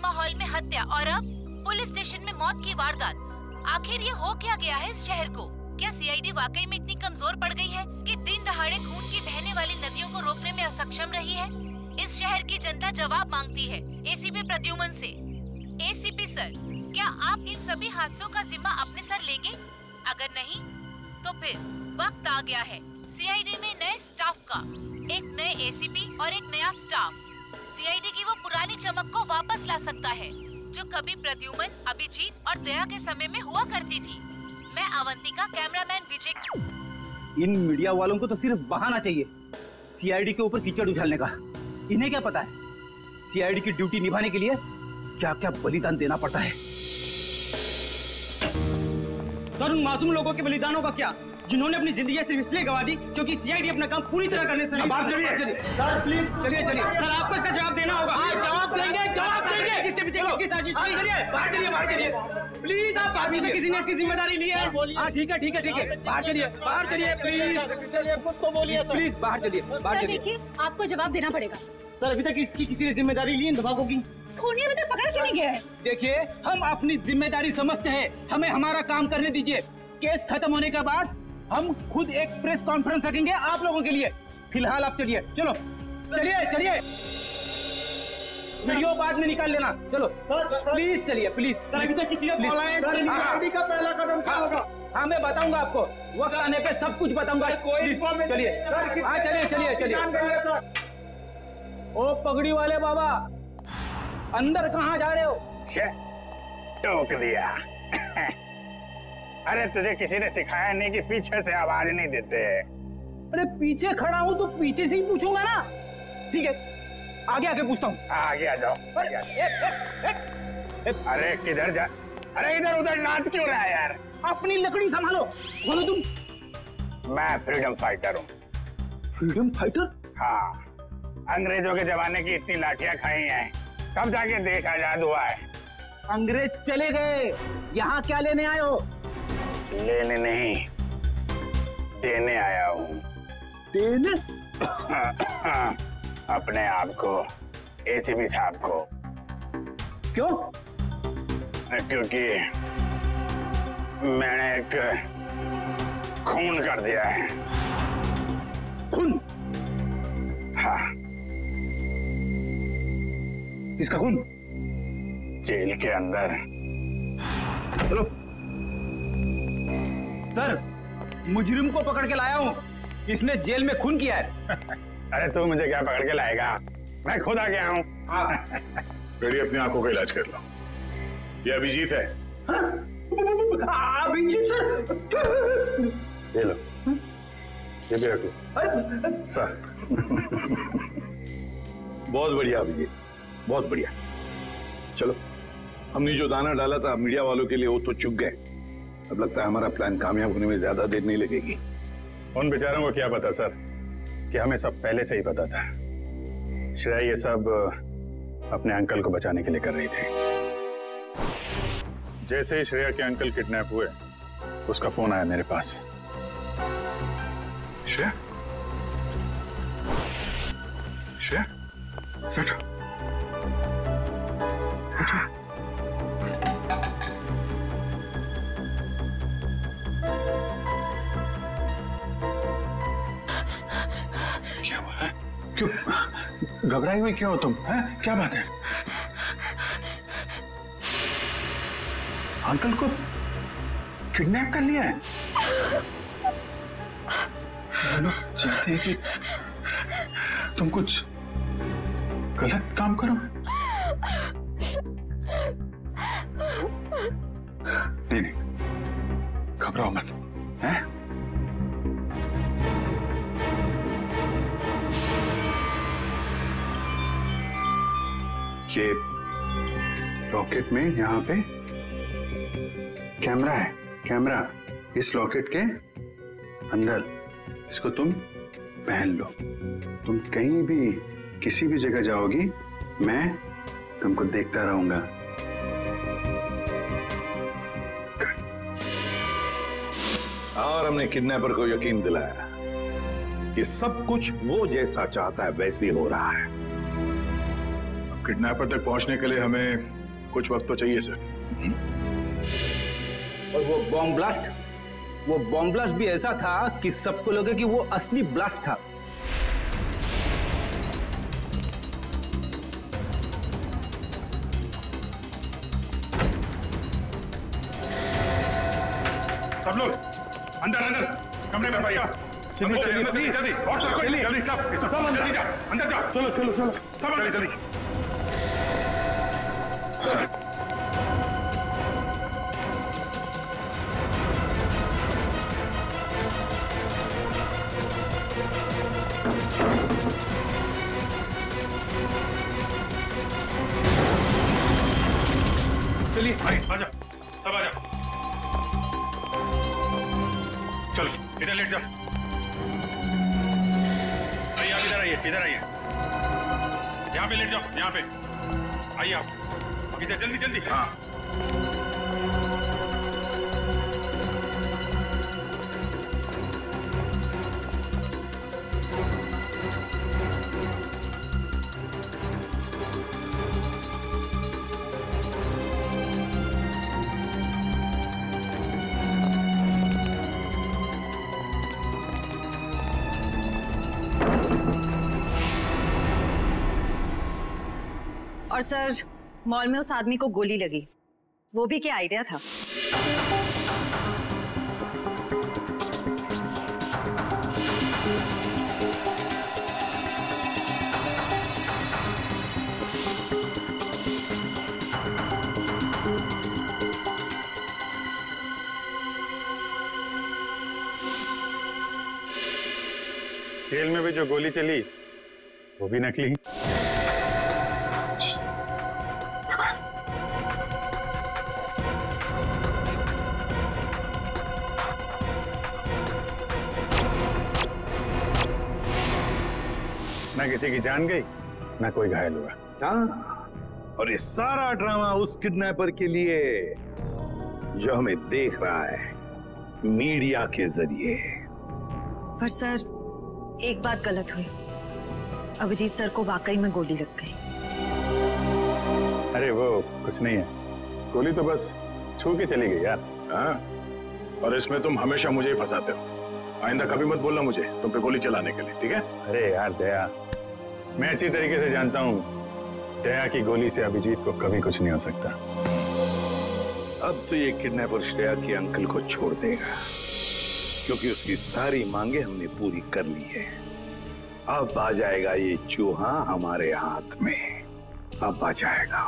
सिनेमा हॉल में हत्या और अब पुलिस स्टेशन में मौत की वारदात। आखिर ये हो क्या गया है इस शहर को? क्या सीआईडी वाकई में इतनी कमजोर पड़ गई है कि दिन दहाड़े खून की बहने वाली नदियों को रोकने में असक्षम रही है? इस शहर की जनता जवाब मांगती है एसीपी प्रद्युमन से। एसीपी सर, क्या आप इन सभी हादसों का जिम्मा अपने सर लेंगे? अगर नहीं तो फिर वक्त आ गया है सीआईडी में नए स्टाफ का, एक नए एसीपी और एक नया स्टाफ। सीआईडी की वो पुरानी चमक को वापस ला सकता है जो कभी प्रद्युमन, अभिजीत और दया के समय में हुआ करती थी। मैं अवंतिका, कैमरामैन विजय। इन मीडिया वालों को तो सिर्फ बहाना चाहिए सीआईडी के ऊपर कीचड़ उछालने का। इन्हें क्या पता है सीआईडी की ड्यूटी निभाने के लिए क्या क्या बलिदान देना पड़ता है। सर, उन मासूम लोगों के बलिदानों का क्या, जिन्होंने अपनी जिंदगी सिर्फ इसलिए गवा दी क्योंकि सीआईडी अपना काम पूरी तरह करने से नहीं। सर प्लीज चलिए सर, आपको इसका जवाब देना होगा। जवाब देंगे किसके पीछे किसकी साजिश थी? बाहर चलिए प्लीज। आप अभी तक किसी ने इसकी जिम्मेदारी ली है? हाँ ठीक है बाहर चलिए प्लीज। कुछ तो बोलिए सर, प्लीज बाहर चलिए। देखिए, आपको जवाब देना पड़ेगा। सर, अभी तक इसकी किसी ने जिम्मेदारी ली इन दबाकों की? खूनी अभी तक पकड़ा क्यों नहीं गया है? देखिए, हम अपनी जिम्मेदारी समझते हैं, हमें हमारा काम करने दीजिए। केस खत्म होने के बाद हम खुद एक प्रेस कॉन्फ्रेंस रखेंगे आप लोगों के लिए। फिलहाल आप चलिए, चलिए वीडियो बाद में निकाल लेना। चलो प्लीज चलिए, प्लीज। सर, अभी तक किसी ने बोला है सीआईडी का पहला कदम क्या होगा? हाँ, मैं बताऊंगा आपको, वक्त आने पे सब कुछ बताऊंगा। कोई चलिए, हाँ चलिए। ओ पगड़ी वाले बाबा, अंदर कहाँ जा रहे हो? टोक दिया। अरे तुझे किसी ने सिखाया नहीं कि पीछे से आवाज नहीं देते? अरे पीछे खड़ा हूँ तो पीछे से ही पूछूंगा ना। ठीक है, आगे पूछता हूँ। आगे आ जाओ। अरे किधर जा? अरे इधर उधर नाच क्यों रहा है यार? अपनी लकड़ी संभालो। बोलो तुम। मैं फ्रीडम फाइटर हूँ। Freedom fighter? हाँ, अंग्रेजों के जमाने की इतनी लाठियां खाई हैं, तब जाके देश आजाद हुआ है। अंग्रेज चले गए, यहाँ क्या लेने आए हो? लेने नहीं, देने आया हूँ। देने? अपने आप को, एसीपी साहब को। क्यों? क्योंकि मैंने एक खून कर दिया है। खून? हाँ। किसका खून? जेल के अंदर। चलो सर, मुजरिम को पकड़ के लाया हूँ, इसने जेल में खून किया है। अरे तू मुझे क्या पकड़ के लाएगा, मैं खुद आ गया हूँ। रेडी, अपनी आंखों का इलाज कर लो। ये अभिजीत है। अभिजीत सर? ये लो, ये भी रख लो सर। बहुत बढ़िया अभिजीत, बहुत बढ़िया। चलो, हमने जो दाना डाला था मीडिया वालों के लिए वो तो चुग गए। अब लगता है हमारा प्लान कामयाब होने में ज्यादा देर नहीं लगेगी। उन बेचारों को क्या पता सर कि हमें सब पहले से ही पता था। श्रेया ये सब अपने अंकल को बचाने के लिए कर रही थी। जैसे ही श्रेया के अंकल किडनैप हुए, उसका फोन आया मेरे पास। श्रेया, श्रेया, बैठो। क्या हुआ है? क्यों घबराई हुई क्यों हो तुम? हैं? क्या बात है? अंकल को किडनैप कर लिया है? लोग चाहते हैं कि तुम कुछ गलत काम करो। नहीं, घबराओ मत, हैं? ये लॉकेट में यहाँ पे कैमरा है, कैमरा इस लॉकेट के अंदर। इसको तुम पहन लो। तुम कहीं भी किसी भी जगह जाओगी, मैं तुमको देखता रहूंगा। और हमने किडनैपर को यकीन दिलाया कि सब कुछ वो जैसा चाहता है वैसे ही हो रहा है। किडनैपर तक पहुंचने के लिए हमें कुछ वक्त तो चाहिए सर। और वो बॉम्ब ब्लास्ट भी ऐसा था कि सबको लगे कि वो असली ब्लास्ट था। सब लोग अंदर अंदर कमरे में भैया जल्दी जल्दी सब अंदर जाओ। चलो चलो चलो सब अंदर जल्दी। चलिए भाई आजा, सब आजा। चलो इधर लेट जाओ। आइए आप इधर आइए, इधर आइए, यहाँ पे लेट जाओ, यहाँ पे आइए आप। अब इधर जल्दी जल्दी। हाँ और सर, मॉल में उस आदमी को गोली लगी, वो भी क्या आइडिया था? जेल में भी जो गोली चली वो भी नकली। ना किसी की जान गई, ना कोई घायल हुआ। हाँ, और ये सारा ड्रामा उस किडनैपर के लिए जो हमें देख रहा है मीडिया के जरिए। पर सर, एक बात गलत हुई, अभिजीत सर को वाकई में गोली लग गई। अरे वो कुछ नहीं है, गोली तो बस छू के चली गई यार। हाँ, और इसमें तुम हमेशा मुझे ही फंसाते हो। आइंदा कभी मत बोलना मुझे तुम पे गोली चलाने के लिए, ठीक है? अरे यार दया, मैं अच्छी तरीके से जानता हूँ दया की गोली से अभिजीत को कभी कुछ नहीं हो सकता। अब तो ये किडनैपर श्रेया के अंकल को छोड़ देगा, क्योंकि उसकी सारी मांगे हमने पूरी कर ली है। अब आ जाएगा ये चूहा हमारे हाथ में, अब आ जाएगा।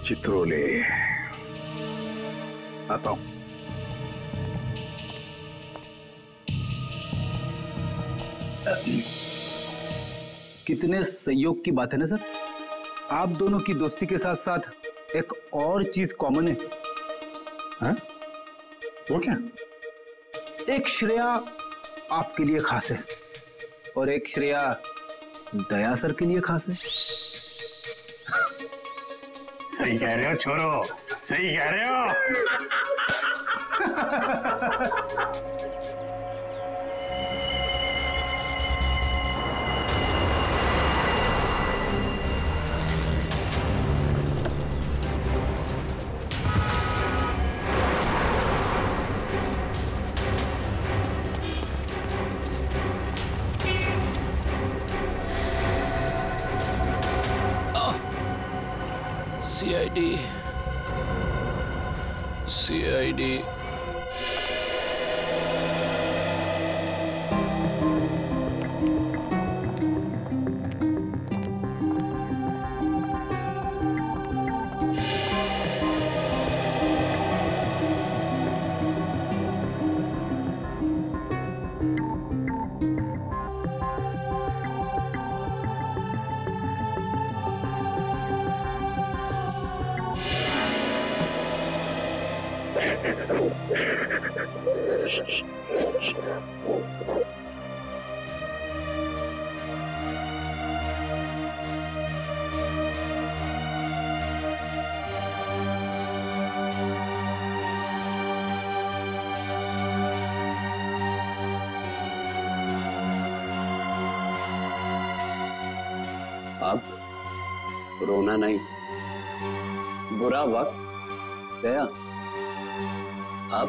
चित्रोले, आता हूं। कितने सहयोग की बात है ना सर। आप दोनों की दोस्ती के साथ साथ एक और चीज कॉमन है। हाँ? वो क्या? एक श्रेया आपके लिए खास है और एक श्रेया दया सर के लिए खास है। सही कह रहे हो छोरो, सही कह रहे हो। सीआईडी रोना नहीं, बुरा वक्त गया, अब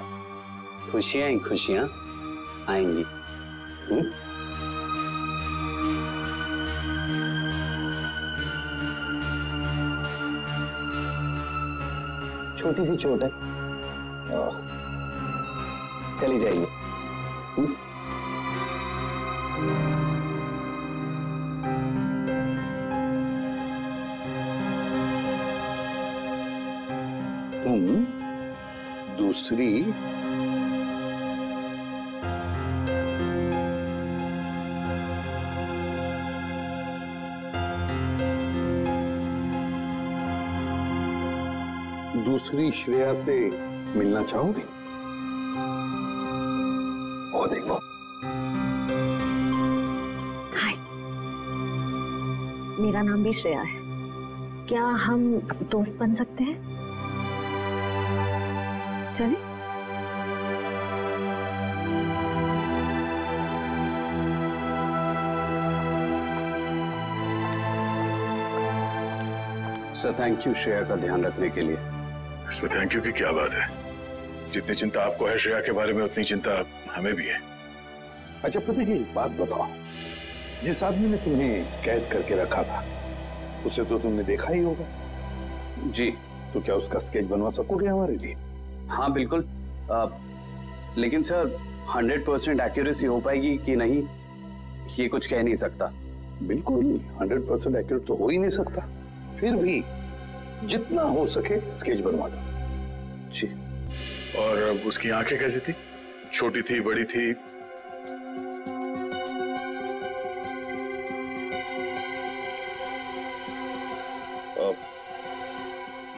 खुशियां ही खुशियां आएंगी। छोटी सी चोट है, चली जाएगी। तुम दूसरी श्रेया से मिलना चाहोगे? और देखो, हाय, मेरा नाम भी श्रेया है। क्या हम दोस्त बन सकते हैं? चलें? सर थैंक यू श्रेया का ध्यान रखने के लिए। इसमें थैंक यू की क्या बात है? जितनी चिंता आपको है श्रेया के बारे में, उतनी चिंता हमें भी है। अच्छा प्रतीक, एक बात बताओ, जिस आदमी ने तुम्हें कैद करके रखा था उसे तो तुमने देखा ही होगा। जी। तो क्या उसका स्केच बनवा सकोगे हमारे लिए? हाँ बिल्कुल, लेकिन सर 100% एक्यूरेसी हो पाएगी कि नहीं ये कुछ कह नहीं सकता। बिल्कुल 100% एक्यूरेट तो हो ही नहीं सकता, फिर भी जितना हो सके स्केच बनवा दो। जी। और उसकी आंखें कैसी थी? छोटी थी, बड़ी थी?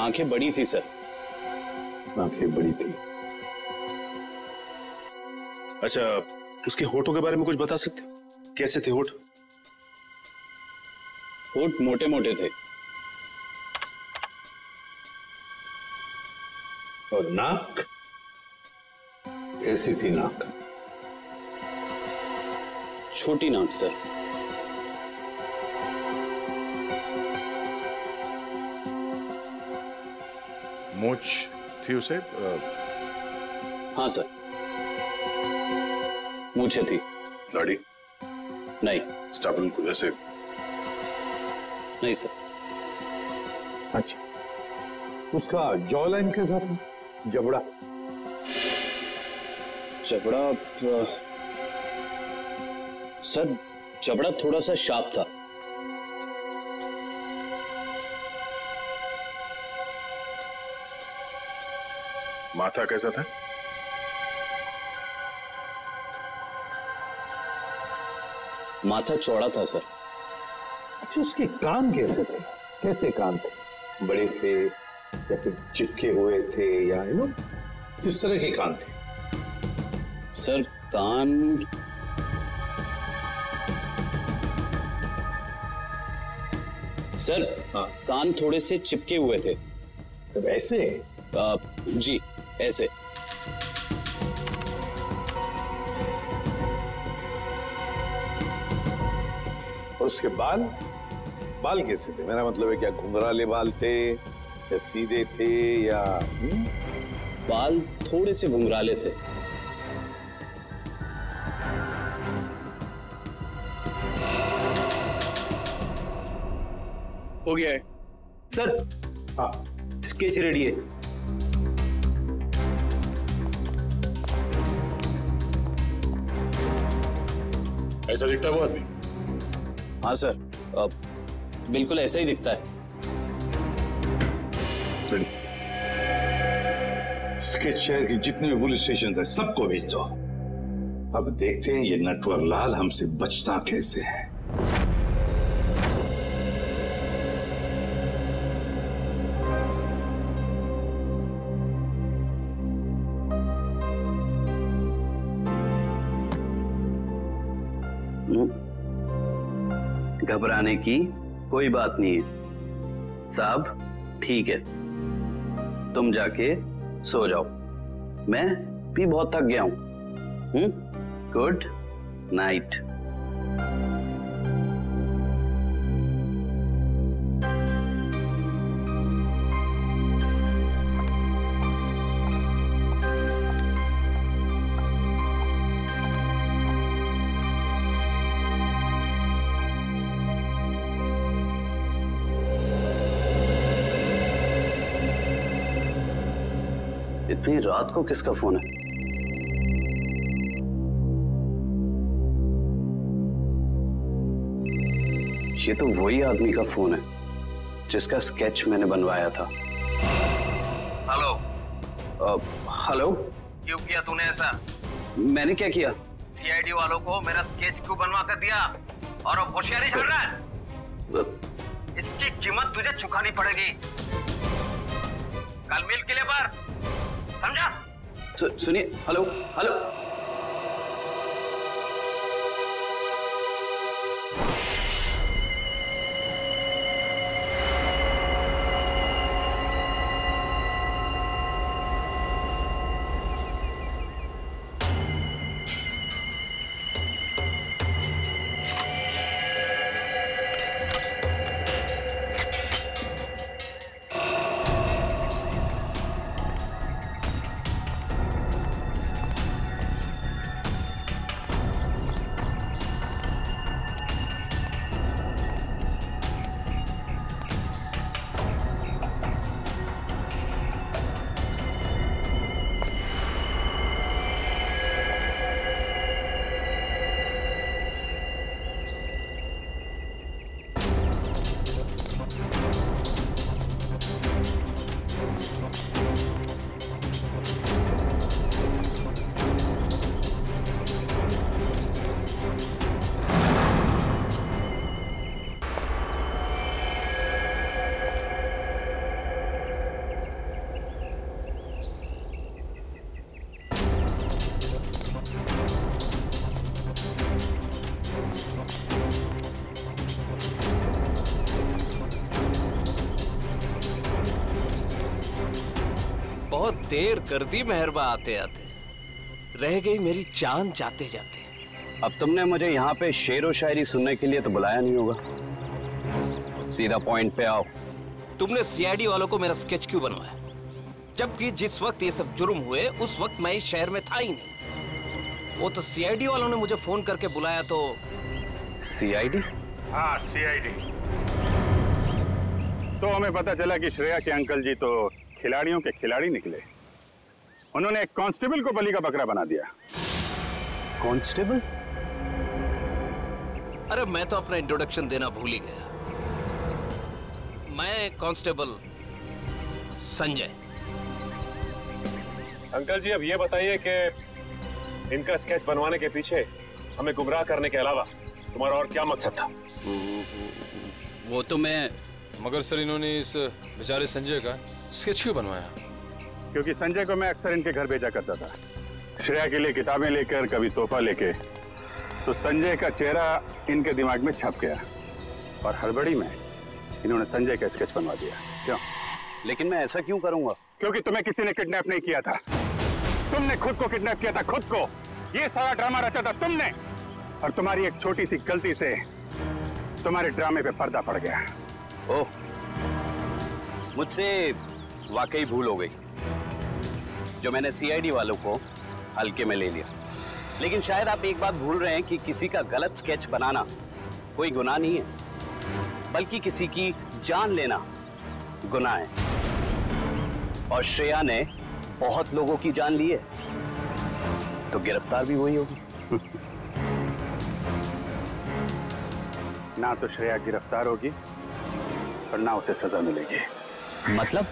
आंखें बड़ी थी सर। आंखें बड़ी थी। अच्छा, उसके होठों के बारे में कुछ बता सकते हो? कैसे थे होठ? होठ मोटे मोटे थे। और नाक कैसी थी? नाक छोटी नाक सर। मूंछ थी उसे? हाँ सर, मूंछें थी। दाढ़ी? नहीं। स्टाबल को जैसे? नहीं सर। अच्छा, उसका जॉ लाइन कैसा था? जबड़ा? जबड़ा सर, जबड़ा थोड़ा सा शार्प था। माथा कैसा था? माथा चौड़ा था सर। अच्छा, उसके कान कैसे थे? कैसे कान थे? बड़े थे या फिर चिपके हुए थे, या किस तरह के कान थे? सर कान सर हाँ, कान थोड़े से चिपके हुए थे। तो ऐसे? जी ऐसे। और उसके बाल? बाल कैसे थे? मेरा मतलब है, क्या घुंघराले बाल थे या सीधे थे या? बाल थोड़े से घुंघराले थे। हो गया है सर। हाँ, स्केच रेडी है। ऐसा दिखता है वो आदमी? हाँ सर, बिल्कुल ऐसा ही दिखता है। स्केच शहर के जितने भी पुलिस स्टेशन है सबको भेज दो। अब देखते हैं ये नटवर लाल हमसे बचता कैसे है। घबराने की कोई बात नहीं है साहब, ठीक है, तुम जाके सो जाओ, मैं भी बहुत थक गया हूं। Good night. इतनी रात को किसका फोन है? ये तो वही आदमी का फोन है जिसका स्केच मैंने बनवाया था। हेलो। हेलो। क्यों किया तूने ऐसा? मैंने क्या किया? सीआईडी वालों को मेरा स्केच क्यों बनवा कर दिया और अब होशियारी झाड़ रहा है? इसकी कीमत तुझे चुकानी पड़ेगी। कल मिल किले पर, समझा? सुनिए। Hello hello. बहुत देर कर दी मेहरबा आते आते, रह गई मेरी जान जाते जाते। अब तुमने मुझे यहाँ पे शेर व शायरी सुनने के लिए तो बुलाया नहीं होगा, सीधा पॉइंट पे आओ। तुमने सीआईडी वालों को मेरा स्केच क्यों बनवाया? जबकि जिस वक्त ये सब जुर्म हुए उस वक्त मैं इस शहर में था ही नहीं। वो तो सीआईडी वालों ने मुझे फोन करके बुलाया तो। सीआईडी? हाँ सीआईडी। तो हमें पता चला कि श्रेया के अंकल जी तो खिलाड़ियों के खिलाड़ी निकले। उन्होंने एक कांस्टेबल को बलि का बकरा बना दिया। कांस्टेबल? अरे मैं तो अपना इंट्रोडक्शन देना भूल ही गया। मैं कांस्टेबल संजय। अंकल जी अब ये बताइए कि इनका स्केच बनवाने के पीछे हमें गुमराह करने के अलावा तुम्हारा और क्या मकसद था? वो तो मैं, मगर सर इन्होंने इस बेचारे संजय का स्केच क्यों बनवाया? क्योंकि संजय को मैं अक्सर इनके घर भेजा करता था, श्रेया के लिए किताबें लेकर, कभी तोहफा लेके। तो संजय का चेहरा इनके दिमाग में छप गया और हड़बड़ी में इन्होंने संजय का स्केच बनवा दिया। क्यों? लेकिन मैं ऐसा क्यों करूंगा? क्योंकि तुम्हें किसी ने किडनैप नहीं किया था, तुमने खुद को किडनैप किया था, खुद को। ये सारा ड्रामा रचा था तुमने, और तुम्हारी एक छोटी सी गलती से तुम्हारे ड्रामे पे पर्दा पड़ गया। ओह, मुझसे वाकई भूल हो गई जो मैंने सीआईडी वालों को हल्के में ले लिया। लेकिन शायद आप एक बात भूल रहे हैं कि किसी का गलत स्केच बनाना कोई गुनाह नहीं है, बल्कि किसी की जान लेना गुनाह है। और श्रेया ने बहुत लोगों की जान ली है, तो गिरफ्तार भी वही होगी। ना तो श्रेया गिरफ्तार होगी और ना उसे सजा मिलेगी। मतलब?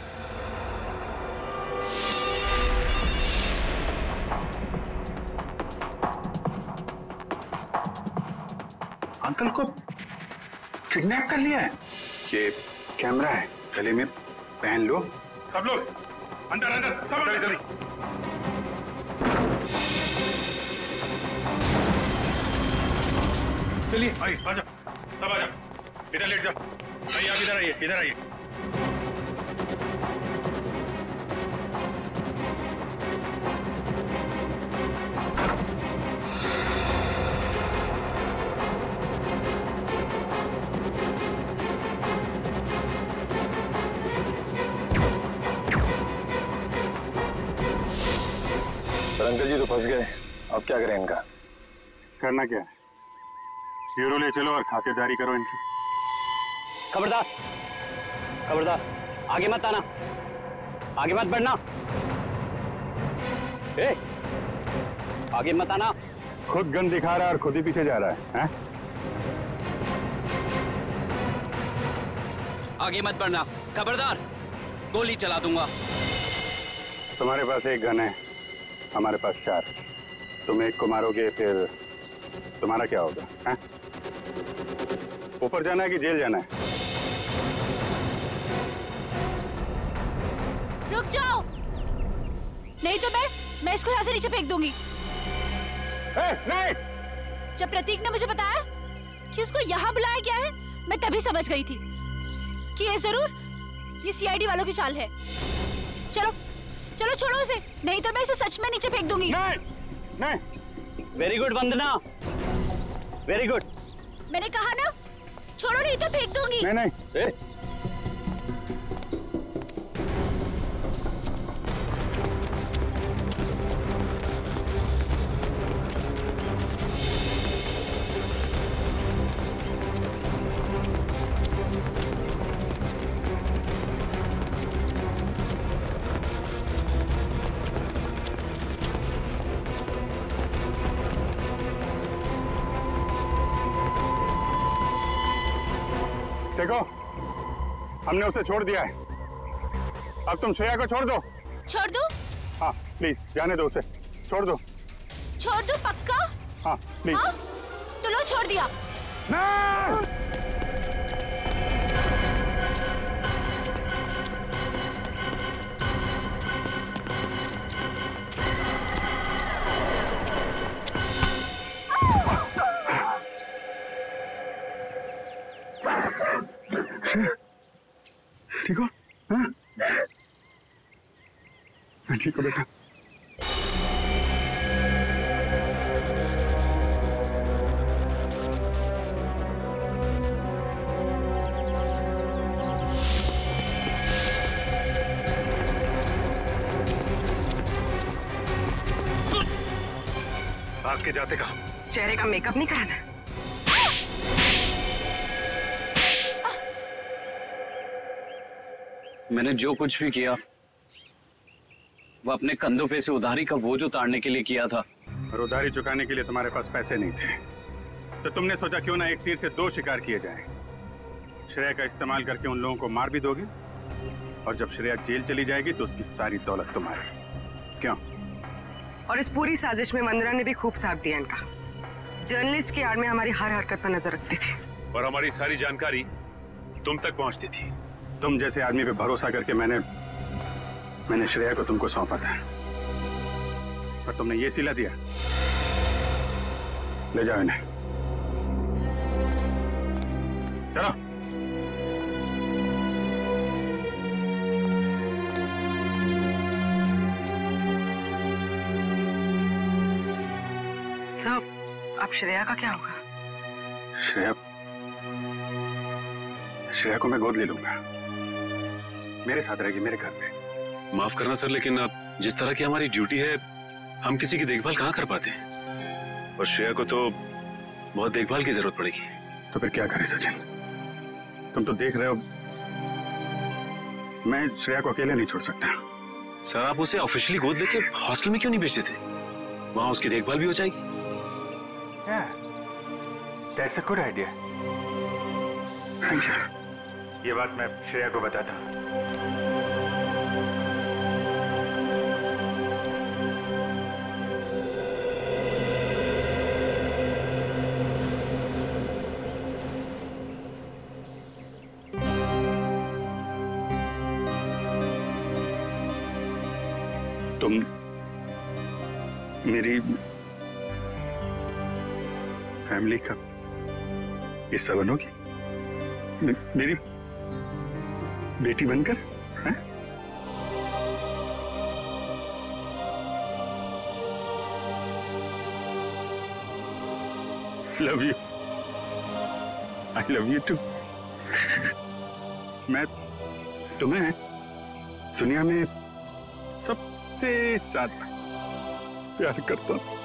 अंकल को किडनैप कर लिया है। ये कैमरा है, गले में पहन लो। सब लोग अंदर अंदर, सब लोग जल्दी। चलिए भाई, आ जाओ, सब आ जाओ, इधर लेट जाओ। आइए आप इधर आइए, इधर आइए। अंकल जी तो फंस गए, अब क्या करें इनका? करना क्या है, ब्यूरो ले चलो और खातिरदारी करो इनकी। खबरदार, खबरदार, आगे मत आना, आगे मत बढ़ना। ए, आगे मत आना। खुद गन दिखा रहा है और खुद ही पीछे जा रहा है? आगे मत बढ़ना, खबरदार, गोली चला दूंगा। तुम्हारे पास एक गन है, हमारे पास 4। तुम एक को मारोगे, फिर तुम्हारा क्या होगा? हैं? ऊपर जाना है कि जेल जाना है? रुक जाओ, नहीं तो मैं इसको यहाँ से नीचे फेंक दूंगी। नहीं। जब प्रतीक ने मुझे बताया कि उसको यहाँ बुलाया गया है, मैं तभी समझ गई थी कि ये जरूर ये सीआईडी वालों की चाल है। चलो चलो छोड़ो उसे, नहीं तो मैं इसे सच में नीचे फेंक दूंगी। नहीं। वेरी गुड वंदना, वेरी गुड। मैंने कहा ना, छोड़ो नहीं तो फेंक दूंगी। नहीं। देखो, हमने उसे छोड़ दिया है, अब तुम श्रेया को छोड़ दो। छोड़ दो? हाँ प्लीज, जाने दो उसे, छोड़ दो। छोड़ दो पक्का? हाँ प्लीज। हाँ? तो लो, छोड़ दिया। नहीं! ठीक हो? हाँ? मैं ठीक हूँ बेटा। भाग के जाते कहाँ? चेहरे का मेकअप नहीं कराना? मैंने जो कुछ भी किया वो अपने कंधों पे से उधारी का बोझ उतारने के लिए किया था। और उधारी चुकाने के लिए तुम्हारे पास पैसे नहीं थे, तो तुमने सोचा क्यों ना एक तीर से 2 शिकार किए जाएं। श्रेया का इस्तेमाल करके उन लोगों को मार भी दोगे, और जब श्रेया जेल चली जाएगी तो उसकी सारी दौलत तुम्हारी। क्यों? और इस पूरी साजिश में वंदना ने भी खूब साथ दिया इनका। जर्नलिस्ट की आड़ में हमारी हर हरकत पर नजर रखती थी और हमारी सारी जानकारी तुम तक पहुंचती थी। तुम जैसे आदमी पे भरोसा करके मैंने श्रेया को तुमको सौंपा था, और तुमने ये सिला दिया। ले जाओ इन्हें, चलो। साहब, अब श्रेया का क्या होगा? श्रेया को मैं गोद ले लूंगा, मेरे साथ रहेगी, मेरे घर पे। माफ करना सर, लेकिन अब जिस तरह की हमारी ड्यूटी है, हम किसी की देखभाल कहाँ कर पाते हैं, और श्रेया को तो बहुत देखभाल की जरूरत पड़ेगी। तो फिर क्या करें सचिन? तुम तो देख रहे हो, मैं श्रेया को अकेले नहीं छोड़ सकता। सर, आप उसे ऑफिशियली गोद लेके हॉस्टल में क्यों नहीं भेजते थे? वहां उसकी देखभाल भी हो जाएगी। That's a good idea. Thank you. ये बात मैं श्रेया को बताता हूँ। तुम मेरी फैमिली का हिस्सा बनोगी, मेरी बेटी बनकर, हैं? Love you, I love you too. मैं तुम्हें दुनिया में सबसे ज्यादा प्यार करता हूँ।